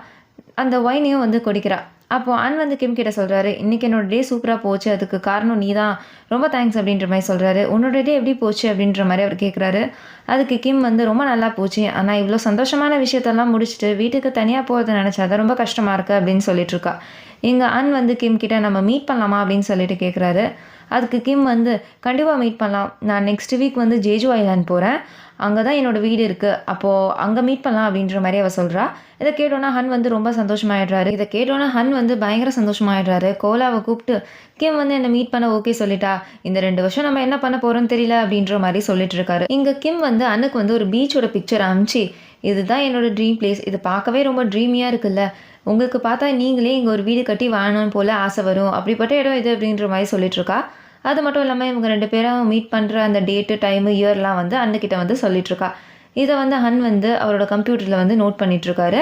அந்த ஒயினையும் வந்து குடிக்கிறா. அப்போது அன் வந்து கிம் கிட்ட சொல்கிறாரு, இன்றைக்கி என்னோடய டே சூப்பராக போச்சு, அதுக்கு காரணம் நீ தான், ரொம்ப தேங்க்ஸ் அப்படின்ற மாதிரி சொல்கிறாரு. உன்னோட டே எப்படி போச்சு அப்படின்ற மாதிரி அவர் கேட்குறாரு. அதுக்கு கிம் வந்து ரொம்ப நல்லா போச்சு, ஆனால் இவ்வளோ சந்தோஷமான விஷயத்தெல்லாம் முடிச்சுட்டு வீட்டுக்கு தனியாக போகிறத நினச்சா தான் ரொம்ப கஷ்டமாக இருக்குது அப்படின்னு சொல்லிட்டுருக்கா. இங்கே அன் வந்து கிம் கிட்ட நம்ம மீட் பண்ணலாமா அப்படின்னு சொல்லிட்டு கேட்குறாரு. அதுக்கு கிம் வந்து கண்டிப்பாக மீட் பண்ணலாம், நான் நெக்ஸ்ட் வீக் வந்து ஜேஜு ஐலாண்ட் போகிறேன், அங்கே தான் என்னோடய வீடு இருக்குது, அப்போது அங்கே மீட் பண்ணலாம் அப்படின்ற மாதிரி அவள் சொல்கிறா. இதை கேட்டோன்னா ஹன் வந்து ரொம்ப சந்தோஷமாயிடுறாரு. இதை கேட்டோன்னா ஹன் வந்து பயங்கர சந்தோஷமாயிடுறாரு. கோலாவை கூப்பிட்டு கிம் வந்து என்னை மீட் பண்ண ஓகே சொல்லிட்டா, இந்த 2 வருஷம் நம்ம என்ன பண்ண போகிறோன்னு தெரியல அப்படின்ற மாதிரி சொல்லிட்டு இருக்காரு. இங்கே கிம் வந்து அன்னுக்கு வந்து ஒரு பீச்சோட பிக்சர் அனுப்பிச்சு, இதுதான் என்னோட ட்ரீம் பிளேஸ், இது பார்க்கவே ரொம்ப ட்ரீமியாக இருக்குல்ல, உங்களுக்கு பார்த்தா நீங்களே இங்கே ஒரு வீடு கட்டி வாழணும் போல் ஆசை வரும், அப்படிப்பட்ட இடம் இது அப்படின்ற மாதிரி சொல்லிட்டுருக்கா. அது மட்டும் இல்லாமல் இவங்க 2 பேரும் மீட் பண்ணுற அந்த டேட்டு டைமு இயர்லாம் வந்து அன்னுக்கிட்ட வந்து சொல்லிகிட்ருக்கா. இதை வந்து ஹன் வந்து அவரோட கம்ப்யூட்டரில் வந்து நோட் பண்ணிகிட்ருக்காரு.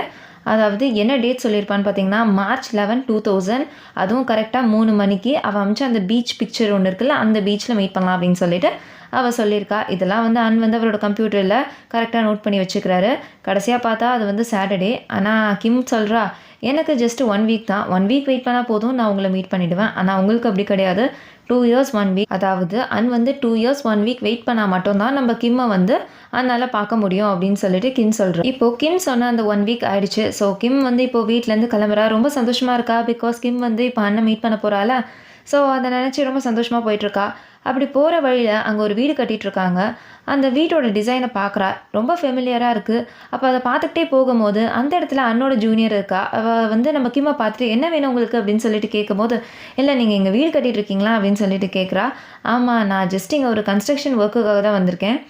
அதாவது என்ன டேட் சொல்லியிருப்பான்னு பார்த்தீங்கன்னா, March 11, 2000, அதுவும் கரெக்டாக 3 மணிக்கு அவள் அமிச்ச அந்த பீச் பிக்சர் ஒன்று இருக்குல்ல, அந்த பீச்சில் மீட் பண்ணலாம் அப்படின்னு சொல்லிட்டு அவள் சொல்லியிருக்கா. இதெல்லாம் வந்து அன் வந்து அவரோட கம்ப்யூட்டரில் கரெக்டாக நோட் பண்ணி வச்சுக்கிறாரு. கடைசியாக பார்த்தா அது வந்து சாட்டர்டே. ஆனால் கிம் சொல்கிறா, எனக்கு ஜஸ்ட் 1 வீக் தான், 1 வீக் வெயிட் பண்ணால் போதும், நான் உங்களை மீட் பண்ணிவிடுவேன். ஆனால் உங்களுக்கு அப்படி கிடையாது, 2 இயர்ஸ் 1 வீக். அதாவது அன் வந்து 2 இயர்ஸ் 1 வீக் வெயிட் பண்ணால் மட்டும்தான் நம்ம கிம்மை வந்து அதனால் பார்க்க முடியும் அப்படின்னு சொல்லிட்டு கிம் சொல்கிறேன். இப்போது கிம் சொன்ன அந்த 1 வீக் ஆயிடுச்சு. ஸோ கிம் வந்து இப்போது வீட்டிலேருந்து கிளம்புறா. ரொம்ப சந்தோஷமாக இருக்கா. பிகாஸ் கிம் வந்து இப்போ அண்ணன் மீட் பண்ண போகிறாள். ஸோ அதை நினச்சி ரொம்ப சந்தோஷமாக போயிட்டுருக்கா. அப்படி போகிற வழியில் அங்கே ஒரு வீடு கட்டிகிட்ருக்காங்க. அந்த வீட்டோட டிசைனை பார்க்குறா. ரொம்ப ஃபெமிலியராக இருக்குது. அப்போ அதை பார்த்துக்கிட்டே போகும்போது அந்த இடத்துல அண்ணோட ஜூனியர் இருக்கா. அவள் வந்து நம்ம கிம்மை பார்த்துட்டு என்ன வேணும் உங்களுக்கு அப்படின்னு சொல்லிட்டு கேட்கும்போது, இல்லை நீங்கள் இங்கே வீடு கட்டிகிட்ருக்கீங்களா அப்படின்னு சொல்லிட்டு கேட்குறா. ஆமாம், நான் ஜஸ்ட் இங்கே ஒரு கன்ஸ்ட்ரக்ஷன் ஒர்க்குக்காக தான் வந்திருக்கேன்.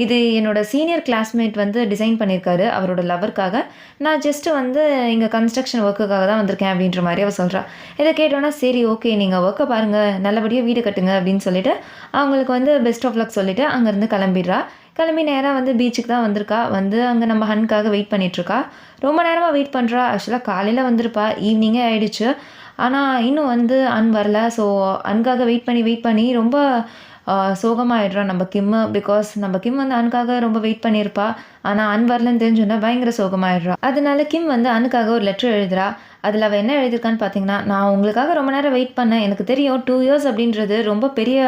இது என்னோட சீனியர் கிளாஸ்மேட் வந்து டிசைன் பண்ணியிருக்காரு அவரோட லவருக்காக. நான் ஜஸ்ட்டு வந்து இங்கே கன்ஸ்ட்ரக்ஷன் ஒர்க்குக்காக தான் வந்திருக்கேன் அப்படின்ற மாதிரி அவள் சொல்கிறா. இதை கேட்டோன்னா சரி ஓகே, நீங்கள் ஒர்க்கை பாருங்கள், நல்லபடியாக வீடு கட்டுங்க அப்படின்னு சொல்லிட்டு அவங்களுக்கு வந்து பெஸ்ட் ஆஃப் லக் சொல்லிவிட்டு அங்கேருந்து கிளம்பிடுறா. கிளம்பி நேராக வந்து பீச்சுக்கு தான் வந்திருக்கா. வந்து அங்கே நம்ம ஹன்காக வெயிட் பண்ணிகிட்ருக்கா. ரொம்ப நேரமாக வெயிட் பண்ணுறா. ஆக்சுவலாக காலையில் வந்திருப்பா, ஈவினிங்கே ஆகிடுச்சு. ஆனால் இன்னும் வந்து அன் வரல. ஸோ அன்காக வெயிட் பண்ணி ரொம்ப சோகமாகிடுறா நம்ம கிம்மு. பிகாஸ் நம்ம கிம் வந்து அனுக்காக ரொம்ப வெயிட் பண்ணியிருப்பா. ஆனால் அன் வரலன்னு தெரிஞ்சோன்னா பயங்கர சோகமாகிடுறா. அதனால கிம் வந்து அனுக்காக ஒரு லெட்டர் எழுதுறா. அதில் அவள் என்ன எழுதியிருக்கான்னு பார்த்தீங்கன்னா, நான் உங்களுக்காக ரொம்ப நேரம் வெயிட் பண்ணேன். எனக்கு தெரியும் 2 இயர்ஸ் அப்படின்றது ரொம்ப பெரிய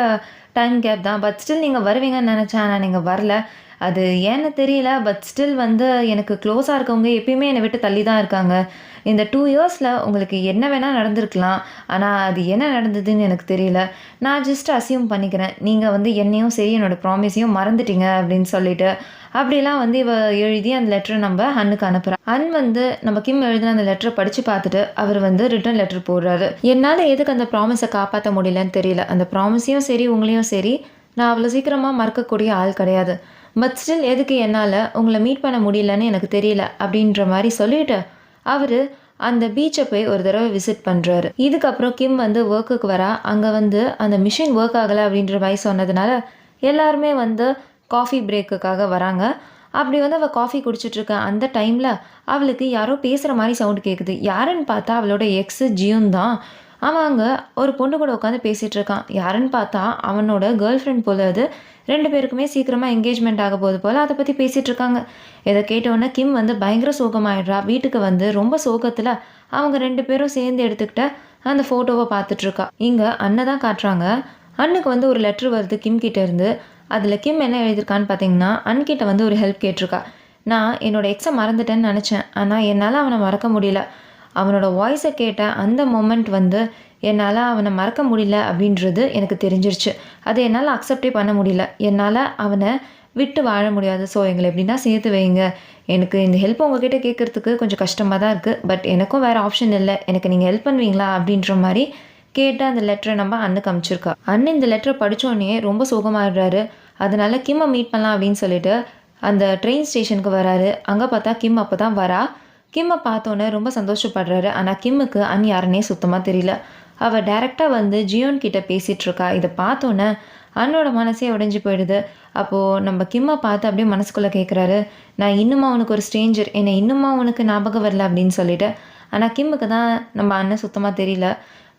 டைம் கேப் தான். பட் ஸ்டில் நீங்கள் வருவீங்கன்னு நினச்சேன். ஆனால் நீங்கள் வரல. அது ஏன்னு தெரியல. பட் ஸ்டில் வந்து எனக்கு க்ளோஸாக இருக்கவங்க எப்பயுமே என்னை விட்டு தள்ளி தான் இருக்காங்க. இந்த 2 இயர்ஸில் உங்களுக்கு என்ன வேணால் நடந்திருக்கலாம். ஆனால் அது என்ன நடந்ததுன்னு எனக்கு தெரியல. நான் ஜஸ்ட் அசியூம் பண்ணிக்கிறேன். நீங்கள் வந்து என்னையும் சரி என்னோடய ப்ராமிஸையும் மறந்துட்டீங்க அப்படின்னு சொல்லிட்டு அப்படிலாம் வந்து இவ எழுதி அந்த லெட்டரை நம்ம அன்னுக்கு அனுப்புகிறா. அன் வந்து நம்ம கிம் எழுதின அந்த லெட்டரை படித்து பார்த்துட்டு அவர் வந்து ரிட்டன் லெட்டர் போடுறாரு. என்னால் எதுக்கு அந்த ப்ராமிஸை காப்பாற்ற முடியலன்னு தெரியல. அந்த ப்ராமிஸையும் சரி உங்களையும் சரி நான் அவ்வளோ சீக்கிரமாக மறக்கக்கூடிய ஆள் கிடையாது. பட் ஸ்டில் எதுக்கு என்னால் உங்களை மீட் பண்ண முடியலன்னு எனக்கு தெரியல அப்படின்ற மாதிரி சொல்லிட்டு அவர் அந்த பீச்சை போய் ஒரு தடவை விசிட் பண்ணுறாரு. இதுக்கப்புறம் கிம் வந்து ஒர்க்குக்கு வரா. அங்கே வந்து அந்த மிஷின் ஒர்க் ஆகலை அப்படின்ற மாதிரி சொன்னதுனால எல்லாருமே வந்து காஃபி பிரேக்குக்காக வராங்க. அப்படி வந்து அவள் காஃபி குடிச்சிட்ருக்க அந்த டைமில் அவளுக்கு யாரோ பேசுகிற மாதிரி சவுண்டு கேட்குது. யாருன்னு பார்த்தா அவளோட எக்ஸு ஜியூன் தான். அவன் அங்கே ஒரு பொண்ணு கூட உட்காந்து பேசிகிட்டு இருக்கான். யாருன்னு பார்த்தா அவனோட கேர்ள் ஃப்ரெண்ட் போல. அது 2 பேருக்குமே சீக்கிரமாக என்கேஜ்மெண்ட் ஆக போகுது போல் அதை பற்றி பேசிகிட்டு இருக்காங்க. இதை கேட்டோன்னே கிம் வந்து பயங்கர சோகமாயிடுறா. வீட்டுக்கு வந்து ரொம்ப சோகத்தில் அவங்க 2 பேரும் சேர்ந்து எடுத்துக்கிட்ட அந்த ஃபோட்டோவை பார்த்துட்ருக்கா. இங்கே அண்ணன் தான் காட்டுறாங்க. அண்ணுக்கு வந்து ஒரு லெட்ரு வருது கிம் கிட்டே இருந்து. அதில் கிம் என்ன எழுதியிருக்கான்னு பார்த்தீங்கன்னா, அன்கிட்ட வந்து ஒரு ஹெல்ப் கேட்டிருக்கா. நான் என்னோடய எக்ஸை மறந்துட்டேன்னு நினச்சேன். ஆனால் என்னால் அவனை மறக்க முடியல. அவனோட வாய்ஸை கேட்ட அந்த மொமெண்ட் வந்து என்னால் அவனை மறக்க முடியல அப்படின்றது எனக்கு தெரிஞ்சிருச்சு. அதை என்னால் அக்செப்டே பண்ண முடியல. என்னால் அவனை விட்டு வாழ முடியாது. ஸோ எங்களை எப்படின்னா சேர்த்து வைங்க. எனக்கு இந்த ஹெல்ப் உங்ககிட்ட கேட்குறதுக்கு கொஞ்சம் கஷ்டமாக தான் இருக்குது. பட் எனக்கும் வேறு ஆப்ஷன் இல்லை. எனக்கு நீங்கள் ஹெல்ப் பண்ணுவீங்களா அப்படின்ற மாதிரி கேட்டு அந்த லெட்டரை நம்ம அண்ணுக்கு அனுப்பிச்சிருக்கா. அண்ணன் இந்த லெட்டரை படித்தோடனே ரொம்ப சோகமாகிடுறாரு. அதனால கிம்மை மீட் பண்ணலாம் அப்படின்னு சொல்லிட்டு அந்த ட்ரெயின் ஸ்டேஷனுக்கு வராரு. அங்கே பார்த்தா கிம் அப்போ தான் வரா. கிம்மை பார்த்தோன்னே ரொம்ப சந்தோஷப்படுறாரு. ஆனால் கிம்முக்கு அன் யாருன்னே சுத்தமாக தெரியல. அவள் டைரெக்டாக வந்து ஜியோன் கிட்ட பேசிகிட்ருக்கா. இதை பார்த்தோன்னே அண்ணோட மனசே உடைஞ்சு போயிடுது. அப்போது நம்ம கிம்மை பார்த்து அப்படியே மனசுக்குள்ளே கேட்குறாரு, நான் இன்னுமா உனக்கு ஒரு ஸ்ட்ரேஞ்சர், என்னை இன்னுமா உனக்கு ஞாபகம் வரல அப்படின்னு சொல்லிட்டு. ஆனால் கிம்முக்கு தான் நம்ம அண்ணன் சுத்தமாக தெரியல.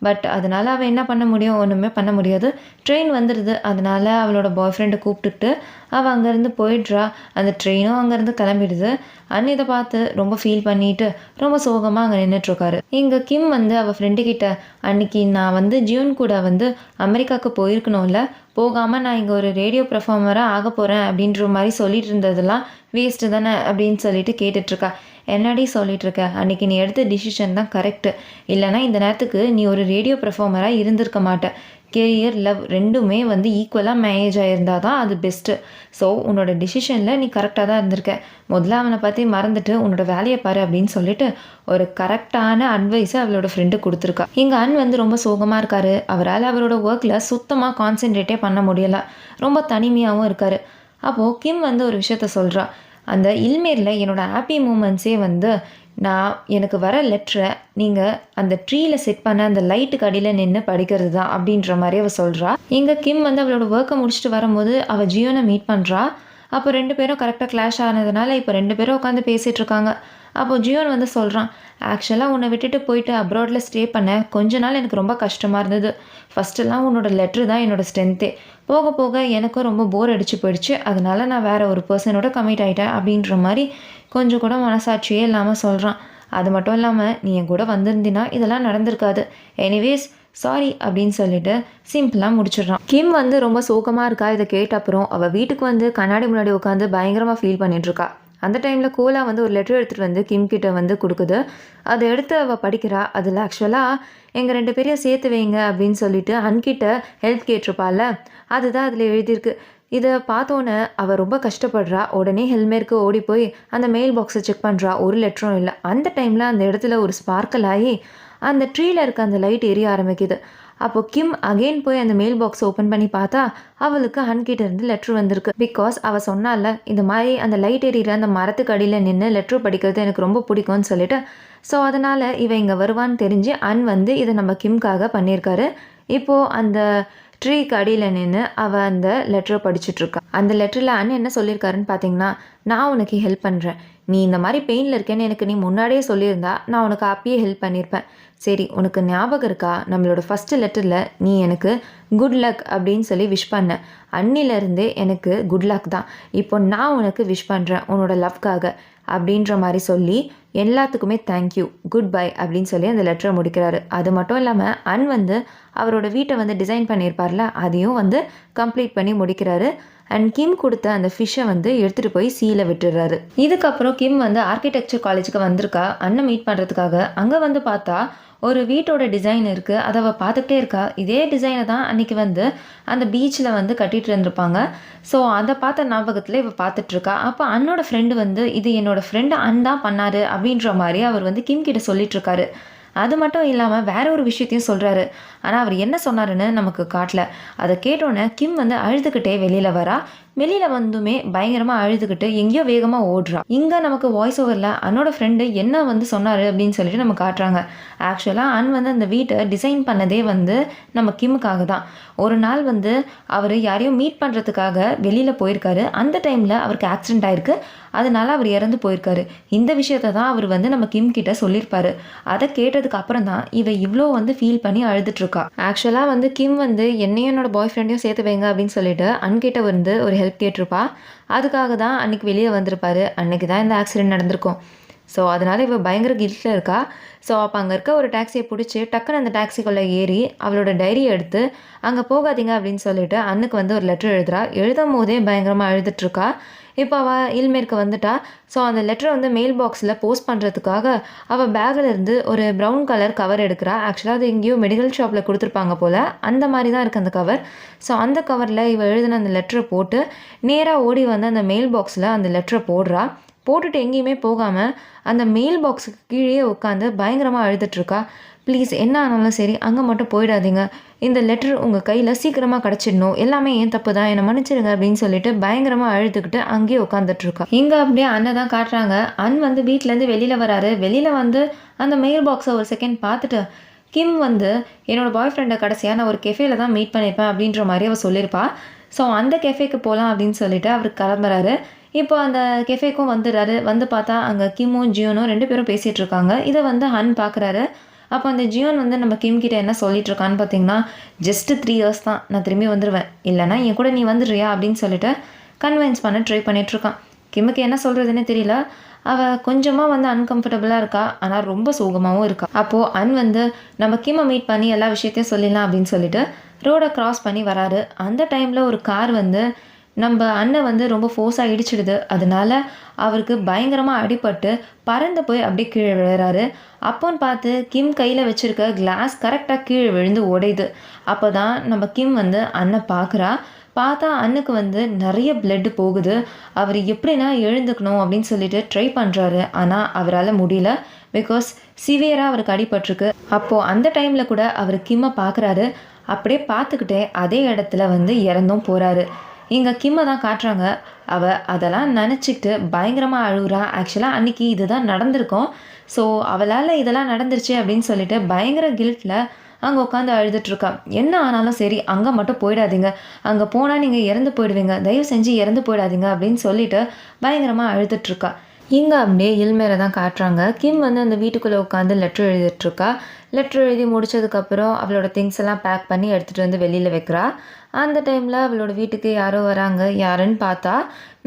பட் அதனால் அவள் என்ன பண்ண முடியும்? ஒன்றுமே பண்ண முடியாது. ட்ரெயின் வந்துடுது. அதனால் அவளோட பாய் ஃப்ரெண்டை கூப்பிட்டுட்டு அவள் அங்கேருந்து போயிடுறா. அந்த ட்ரெயினும் அங்கேருந்து கிளம்பிடுது. அண்ணன் இதை பார்த்து ரொம்ப ஃபீல் பண்ணிட்டு ரொம்ப சோகமாக அங்கே நின்றுட்டுருக்காரு. இங்கே கிம் வந்து அவள் ஃப்ரெண்டுக்கிட்ட, அன்றைக்கி நான் வந்து ஜியூன் கூட வந்து அமெரிக்காவுக்கு போயிருக்கணும்ல, போகாமல் நான் இங்கே ஒரு ரேடியோ பெர்ஃபார்மராக ஆக போகிறேன் அப்படின்ற மாதிரி சொல்லிட்டு இருந்ததெல்லாம் வேஸ்ட்டு தானே அப்படின்னு சொல்லிட்டு கேட்டுட்ருக்கா. என்னடி சொல்லிகிட்ருக்க? அன்றைக்கி நீ எடுத்த டிசிஷன் தான் கரெக்டு. இல்லைனா இந்த நேரத்துக்கு நீ ஒரு ரேடியோ பெர்ஃபார்மராக இருந்திருக்க மாட்டேன். கெரியர், லவ் ரெண்டுமே வந்து ஈக்குவலாக மேனேஜ் ஆகியிருந்தால் தான் அது பெஸ்ட்டு. ஸோ உன்னோட டிசிஷனில் நீ கரெக்டாக தான் இருந்திருக்க. முதல்ல அவனை பற்றி மறந்துட்டு உன்னோட வேலையை பாரு அப்படின்னு சொல்லிட்டு ஒரு கரெக்டான அட்வைஸை அவளோட ஃப்ரெண்டு கொடுத்துருக்கா. இங்கே அன் வந்து ரொம்ப சோகமாக இருக்கார். அவரால் அவரோட ஒர்க்கில் சுத்தமாக கான்சென்ட்ரேட்டே பண்ண முடியலை. ரொம்ப தனிமையாகவும் இருக்கார். அப்போது கிம் வந்து ஒரு விஷயத்த சொல்கிறா. அந்த இல்மேரில் என்னோடய ஹாப்பி மூமெண்ட்ஸே வந்து நான் எனக்கு வர லெட்டரை நீங்கள் அந்த ட்ரீயில் செட் பண்ண அந்த லைட்டுக்கு அடியில் நின்று படிக்கிறது தான் அப்படின்ற மாதிரி அவள் சொல்கிறா. இங்கே கிம் வந்து அவளோட ஒர்க்கை முடிச்சுட்டு வரும்போது அவள் ஜியோனை மீட் பண்ணுறா. அப்போ 2 பேரும் கரெக்டாக கிளாஷ் ஆனதுனால இப்போ 2 பேரும் உட்காந்து பேசிகிட்டு இருக்காங்க. அப்போது ஜியோன் வந்து சொல்கிறான், ஆக்சுவலாக உன்னை விட்டுட்டு போயிட்டு அப்ராடில் ஸ்டே பண்ண கொஞ்ச நாள் எனக்கு ரொம்ப கஷ்டமாக இருந்தது. ஃபஸ்ட்டெல்லாம் உன்னோட லெட்ரு தான் என்னோடய ஸ்ட்ரென்த்தே. போக போக எனக்கும் ரொம்ப போர் அடிச்சு போயிடுச்சு. அதனால நான் வேறு ஒரு பர்சனோட கமிட் ஆகிட்டேன் அப்படின்ற மாதிரி கொஞ்சம் கூட மனசாட்சியே இல்லாமல் சொல்கிறான். அது மட்டும் இல்லாமல் நீ என் கூட வந்திருந்தீன்னா இதெல்லாம் நடந்திருக்காது. எனிவேஸ் சாரி அப்படின்னு சொல்லிட்டு சிம்பிளாக முடிச்சிடுறான். கிம் வந்து ரொம்ப சோகமாக இருக்கா. இதை கேட்ட அப்புறம் அவள் வீட்டுக்கு வந்து கண்ணாடி முன்னாடி உட்காந்து பயங்கரமாக ஃபீல் பண்ணிட்டுருக்கா. அந்த டைமில் கோலா வந்து ஒரு லெட்டர் எடுத்துகிட்டு வந்து கிம் கிட்ட வந்து கொடுக்குது. அதை எடுத்து அவள் படிக்கிறா. அதில் ஆக்சுவலாக எங்கள் 2 பேரையும் சேர்த்து வைங்க அப்படின்னு சொல்லிட்டு அன்கிட்ட ஹெல்ப் கேட்டிருப்பாள். அதுதான் அதில் எழுதியிருக்கு. இதை பார்த்தோன்னே அவள் ரொம்ப கஷ்டப்படுறா. உடனே ஹெல்மேருக்கு ஓடி போய் அந்த மெயில் பாக்ஸை செக் பண்ணுறா. ஒரு லெட்டரும் இல்லை. அந்த டைமில் அந்த இடத்துல ஒரு ஸ்பார்க்கல் ஆகி அந்த ட்ரீயில் இருக்க அந்த லைட் எரிய ஆரம்பிக்குது. அப்போ கிம் அகெயின் போய் அந்த மெயில் பாக்ஸை ஓப்பன் பண்ணி பார்த்தா அவளுக்கு ஹன்கிட்ட இருந்து லெட்ரு வந்திருக்கு. பிகாஸ் அவள் சொன்னால இந்த மாதிரி அந்த லைட் எரியிற அந்த மரத்துக்கு அடியில் நின்று லெட்ரு படிக்கிறது எனக்கு ரொம்ப பிடிக்கும்னு சொல்லிட்டு. ஸோ அதனால் இவன் இங்கே வருவான்னு தெரிஞ்சு அன் வந்து இதை நம்ம கிம்காக பண்ணியிருக்காரு. இப்போது அந்த ட்ரீக்கு அடியில் நின்று அவள் அந்த லெட்டரை படிச்சுட்ருக்கா. அந்த லெட்டரில் அண்ணன் என்ன சொல்லியிருக்காருன்னு பார்த்தீங்கன்னா, நான் உனக்கு ஹெல்ப் பண்ணுறேன். நீ இந்த மாதிரி பெயினில் இருக்கேன்னு எனக்கு நீ முன்னாடியே சொல்லியிருந்தா நான் உனக்கு அப்பயே ஹெல்ப் பண்ணியிருப்பேன். சரி, உனக்கு ஞாபகம் இருக்கா, நம்மளோட ஃபஸ்ட்டு லெட்டரில் நீ எனக்கு குட் லக் அப்படின்னு சொல்லி விஷ் பண்ண. அன்னிலேருந்தே எனக்கு குட் லக் தான். இப்போ நான் உனக்கு விஷ் பண்ணுறேன் உன்னோட லவ்க்காக அப்படின்ற மாதிரி சொல்லி எல்லாத்துக்குமே தேங்க்யூ, குட் பை அப்படின்னு சொல்லி அந்த லெட்டரை முடிக்கிறாரு. அது மட்டும் இல்லாமல் வந்து அவரோட வீட்டை வந்து டிசைன் பண்ணியிருப்பார்ல, அதையும் வந்து கம்ப்ளீட் பண்ணி முடிக்கிறாரு. அண்ட் கிம் கொடுத்த அந்த ஃபிஷ்ஷை வந்து எடுத்துகிட்டு போய் சீல விட்டுடுறாரு. இதுக்கப்புறம் கிம் வந்து ஆர்கிடெக்சர் காலேஜுக்கு வந்திருக்கா அண்ணன் மீட் பண்ணுறதுக்காக. அங்கே வந்து பார்த்தா ஒரு வீட்டோட டிசைன் இருக்குது. அதை அவள் பார்த்துக்கிட்டே இருக்கா. இதே டிசைனை தான் அன்றைக்கி வந்து அந்த பீச்சில் வந்து கட்டிகிட்டு இருந்திருப்பாங்க. ஸோ அதை பார்த்த ஞாபகத்தில் இவள் பார்த்துட்ருக்கா. அப்போ அண்ணோட ஃப்ரெண்டு வந்து இது என்னோடய ஃப்ரெண்டு அன் தான் பண்ணாரு அப்படின்ற மாதிரி அவர் வந்து கிம் கிட்ட சொல்லிகிட்ருக்காரு. அது மட்டும் இல்லாமல் வேற ஒரு விஷயத்தையும் சொல்கிறாரு. ஆனால் அவர் என்ன சொன்னாருன்னு நமக்கு காட்டல. அதை கேட்டோன்னே கிம் வந்து அழுதுகிட்டே வெளியில் வரா. வெளியில் வந்துமே பயங்கரமாக அழுதுகிட்டு எங்கேயோ வேகமாக ஓடுறா. இங்கே நமக்கு வாய்ஸ் ஓவரில் அன்னோட ஃப்ரெண்டு என்ன வந்து சொன்னார் அப்படின்னு சொல்லிட்டு நம்ம காட்டுறாங்க. ஆக்சுவலாக வந்து அந்த வீட்டை டிசைன் பண்ணதே வந்து நம்ம கிம்முக்காக தான். ஒரு நாள் வந்து அவர் யாரையும் மீட் பண்ணுறதுக்காக வெளியில் போயிருக்காரு. அந்த டைமில் அவருக்கு ஆக்சிடென்ட் ஆயிருக்கு. அதனால அவர் இறந்து போயிருக்காரு. இந்த விஷயத்த தான் அவர் வந்து நம்ம கிம் கிட்ட சொல்லியிருப்பாரு. அதை கேட்டதுக்கு அப்புறம் தான் இவ இவ்வளோ வந்து ஃபீல் பண்ணி அழுதுட்ருக்கா. ஆக்சுவலாக வந்து கிம் வந்து என்னையும் என்னோட பாய் ஃப்ரெண்டையும் சேர்த்து வைங்க அப்படின்னு சொல்லிட்டு அன்கிட்ட வந்து ஒரு ஹெல்ப் கேட்டிருப்பா. அதுக்காக தான் அன்றைக்கி வெளியே வந்திருப்பாரு. அன்றைக்கி தான் இந்த ஆக்சிடென்ட் நடந்திருக்கும். ஸோ அதனால் இவள் பயங்கர கில்ட்டில் இருக்கா. ஸோ அப்போ அங்கே இருக்க ஒரு டாக்ஸியை பிடிச்சி டக்குன்னு அந்த டாக்ஸிக்குள்ளே ஏறி அவளோட டைரியை எடுத்து அங்கே போகாதீங்க அப்படின்னு சொல்லிட்டு அண்ணுக்கு வந்து ஒரு லெட்டர் எழுதுறா. எழுதும் போதே பயங்கரமாக அழுதுட்ருக்கா. இப்போ அவள் இல்மேருக்கு வந்துட்டா. ஸோ அந்த லெட்டரை வந்து மெயில் பாக்ஸில் போஸ்ட் பண்ணுறதுக்காக அவள் பேக்கில் இருந்து ஒரு ப்ரௌன் கலர் கவர் எடுக்கிறா. ஆக்சுவலாக அது எங்கேயோ மெடிக்கல் ஷாப்பில் கொடுத்துருப்பாங்க போல். அந்த மாதிரி தான் இருக்குது அந்த கவர். ஸோ அந்த கவரில் இவள் எழுதின அந்த லெட்டரை போட்டு நேராக ஓடி வந்து அந்த மெயில் பாக்ஸில் அந்த லெட்டரை போடுறா. போட்டுட்டு எங்கேயுமே போகாமல் அந்த மெயில் பாக்ஸுக்கு கீழே உட்காந்து பயங்கரமாக அழுதுட்ருக்கா. ப்ளீஸ் என்ன ஆனாலும் சரி அங்கே மட்டும் போயிடாதீங்க. இந்த லெட்டர் உங்கள் கையில் சீக்கிரமாக கிடச்சிடணும். எல்லாமே ஏன் தப்பு தான், என்னை மன்னிச்சிடுங்க அப்படின்னு சொல்லிட்டு பயங்கரமாக அழுதுகிட்டு அங்கேயே உட்காந்துட்ருக்கா. இங்கே அப்படியே அண்ணன் தான் காட்டுறாங்க. வந்து வீட்டிலேருந்து வெளியில் வராரு. வெளியில் வந்து அந்த மெயில் பாக்ஸை ஒரு செகண்ட் பார்த்துட்டு கிம் வந்து என்னோடய பாய் ஃப்ரெண்டை கடைசியாக நான் ஒரு கெஃபேல தான் மீட் பண்ணியிருப்பேன் அப்படின்ற மாதிரி அவர் சொல்லியிருப்பா. ஸோ அந்த கெஃபேக்கு போகலாம் அப்படின்னு சொல்லிட்டு அவர் கிளம்புறாரு. இப்போ அந்த கெஃபேக்கும் வந்துடுறாரு. வந்து பார்த்தா அங்கே கிம்மும் ஜியோனும் 2 பேரும் பேசிகிட்டு இருக்காங்க. இதை வந்து ஹன் பார்க்குறாரு. அப்போ அந்த ஜியோன் வந்து நம்ம கிம் கிட்ட என்ன சொல்லிட்டு இருக்கான்னு பார்த்தீங்கன்னா, ஜஸ்ட்டு 3 இயர்ஸ் தான், நான் திரும்பி வந்துடுவேன், இல்லைனா என் கூட நீ வந்துடுறியா அப்படின்னு சொல்லிட்டு கன்வின்ஸ் பண்ண ட்ரை பண்ணிகிட்ருக்கான். கிம்முக்கு என்ன சொல்கிறதுனே தெரியல. அவள் கொஞ்சமாக வந்து அன்கம்ஃபர்டபுளாக இருக்கா. ஆனால் ரொம்ப சோகமாகவும் இருக்கா. அப்போது வந்து நம்ம கிம்மை மீட் பண்ணி எல்லா விஷயத்தையும் சொல்லிடலாம் அப்படின்னு சொல்லிட்டு ரோடை க்ராஸ் பண்ணி வராரு. அந்த டைமில் ஒரு கார் வந்து நம்ம அண்ணன் வந்து ரொம்ப ஃபோர்ஸாக இடிச்சிடுது. அதனால அவருக்கு பயங்கரமாக அடிபட்டு பறந்து போய் அப்படியே கீழே விழுறாரு. அப்போன்னு பார்த்து கிம் கையில் வச்சுருக்க கிளாஸ் கரெக்டாக கீழே விழுந்து உடையுது. அப்போ தான் நம்ம கிம் வந்து அண்ணன் பார்க்குறா. பார்த்தா அண்ணுக்கு வந்து நிறைய பிளட்டு போகுது. அவர் எப்படின்னா எழுந்துக்கணும் அப்படின்னு சொல்லிட்டு ட்ரை பண்ணுறாரு. ஆனால் அவரால் முடியல. பிகாஸ் சிவியராக அவருக்கு அடிபட்டிருக்கு. அப்போது அந்த டைமில் கூட அவர் கிம்மை பார்க்குறாரு. அப்படியே பார்த்துக்கிட்டே அதே இடத்துல வந்து இறந்தும் போகிறாரு. இங்கே கிம்மை தான் காட்டுறாங்க. அவள் அதெல்லாம் நினச்சிக்கிட்டு பயங்கரமாக அழுகுறா. ஆக்சுவலாக அன்றைக்கி இதுதான் நடந்திருக்கும். ஸோ அவளால் இதெல்லாம் நடந்துருச்சு அப்படின்னு சொல்லிட்டு பயங்கர கில்ட்டில் அங்கே உட்காந்து அழுதுட்ருக்கா. என்ன ஆனாலும் சரி அங்கே மட்டும் போயிடாதீங்க, அங்கே போனால் நீங்கள் இறந்து போயிடுவீங்க, தயவு செஞ்சு இறந்து போயிடாதீங்க அப்படின்னு சொல்லிட்டு பயங்கரமாக அழுதுட்ருக்கா. இங்கே அப்படியே இல்மேரை தான் காட்டுறாங்க. கிம் வந்து அந்த வீட்டுக்குள்ளே உட்காந்து லெட்ரு எழுதிட்டுருக்கா. லெட்ரு எழுதி முடிச்சதுக்கப்புறம் அவளோட திங்ஸ் எல்லாம் பேக் பண்ணி எடுத்துகிட்டு வந்து வெளியில் வைக்கிறா. அந்த டைமில் அவளோட வீட்டுக்கு யாரோ வராங்க. யாருன்னு பார்த்தா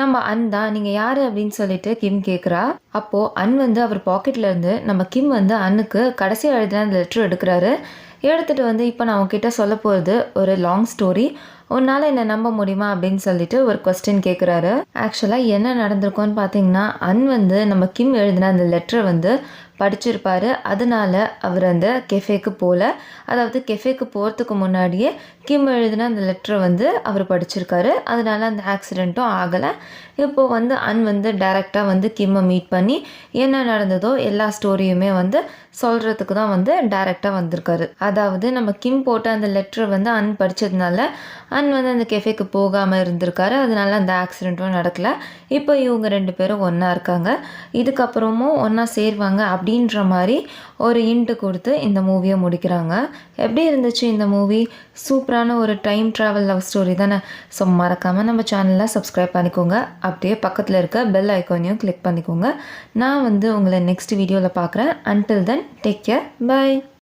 நம்ம தான். நீங்கள் யார் அப்படின்னு சொல்லிட்டு கிம் கேட்குறா. அப்போது வந்து அவர் பாக்கெட்லேருந்து நம்ம கிம் வந்து அண்ணுக்கு கடைசியாக எழுதின அந்த லெட்ரு எடுக்கிறாரு. எடுத்துகிட்டு வந்து இப்போ நான் உங்ககிட்ட சொல்ல போகிறது ஒரு லாங் ஸ்டோரி, உன்னால் என்னை நம்ப முடியுமா அப்படின்னு சொல்லிட்டு ஒரு கொஸ்டின் கேட்குறாரு. ஆக்சுவலாக என்ன நடந்திருக்கோன்னு பார்த்தீங்கன்னா, வந்து நம்ம கிம் எழுதின அந்த லெட்டரை வந்து படிச்சிருப்பார். அதனால அவர் அந்த கெஃபேக்கு போகல. அதாவது கெஃபேக்கு போகிறதுக்கு முன்னாடியே கிம் எழுதின அந்த லெட்டரை வந்து அவர் படிச்சிருக்காரு. அதனால அந்த ஆக்சிடெண்ட்டும் ஆகலை. இப்போது வந்து வந்து டைரெக்டாக வந்து கிம்மை மீட் பண்ணி என்ன நடந்ததோ எல்லா ஸ்டோரியுமே வந்து சொல்கிறதுக்கு தான் வந்து டைரெக்டாக வந்திருக்காரு. அதாவது நம்ம கிம் போட்ட அந்த லெட்டரை வந்து படித்ததுனால வந்து அந்த கெஃபேக்கு போகாமல் இருந்திருக்காரு. அதனால அந்த ஆக்சிடெண்ட்டும் நடக்கலை. இப்போ இவங்க 2 பேரும் ஒன்றா இருக்காங்க. இதுக்கப்புறமும் ஒன்றா சேருவாங்க அப்படின்ற மாதிரி ஒரு ஹிண்ட் கொடுத்து இந்த மூவியை முடிக்கிறாங்க. எப்படி இருந்துச்சு இந்த மூவி? சூப்பரான ஒரு டைம் ட்ராவல் லவ் ஸ்டோரி தானே. ஸோ மறக்காமல் நம்ம சேனலை சப்ஸ்கிரைப் பண்ணிக்கோங்க. அப்படியே பக்கத்தில் இருக்க பெல் ஐக்கானையும் கிளிக் பண்ணிக்கோங்க. நான் உங்களை நெக்ஸ்ட் வீடியோவில் பார்க்குறேன். Until then take care, by.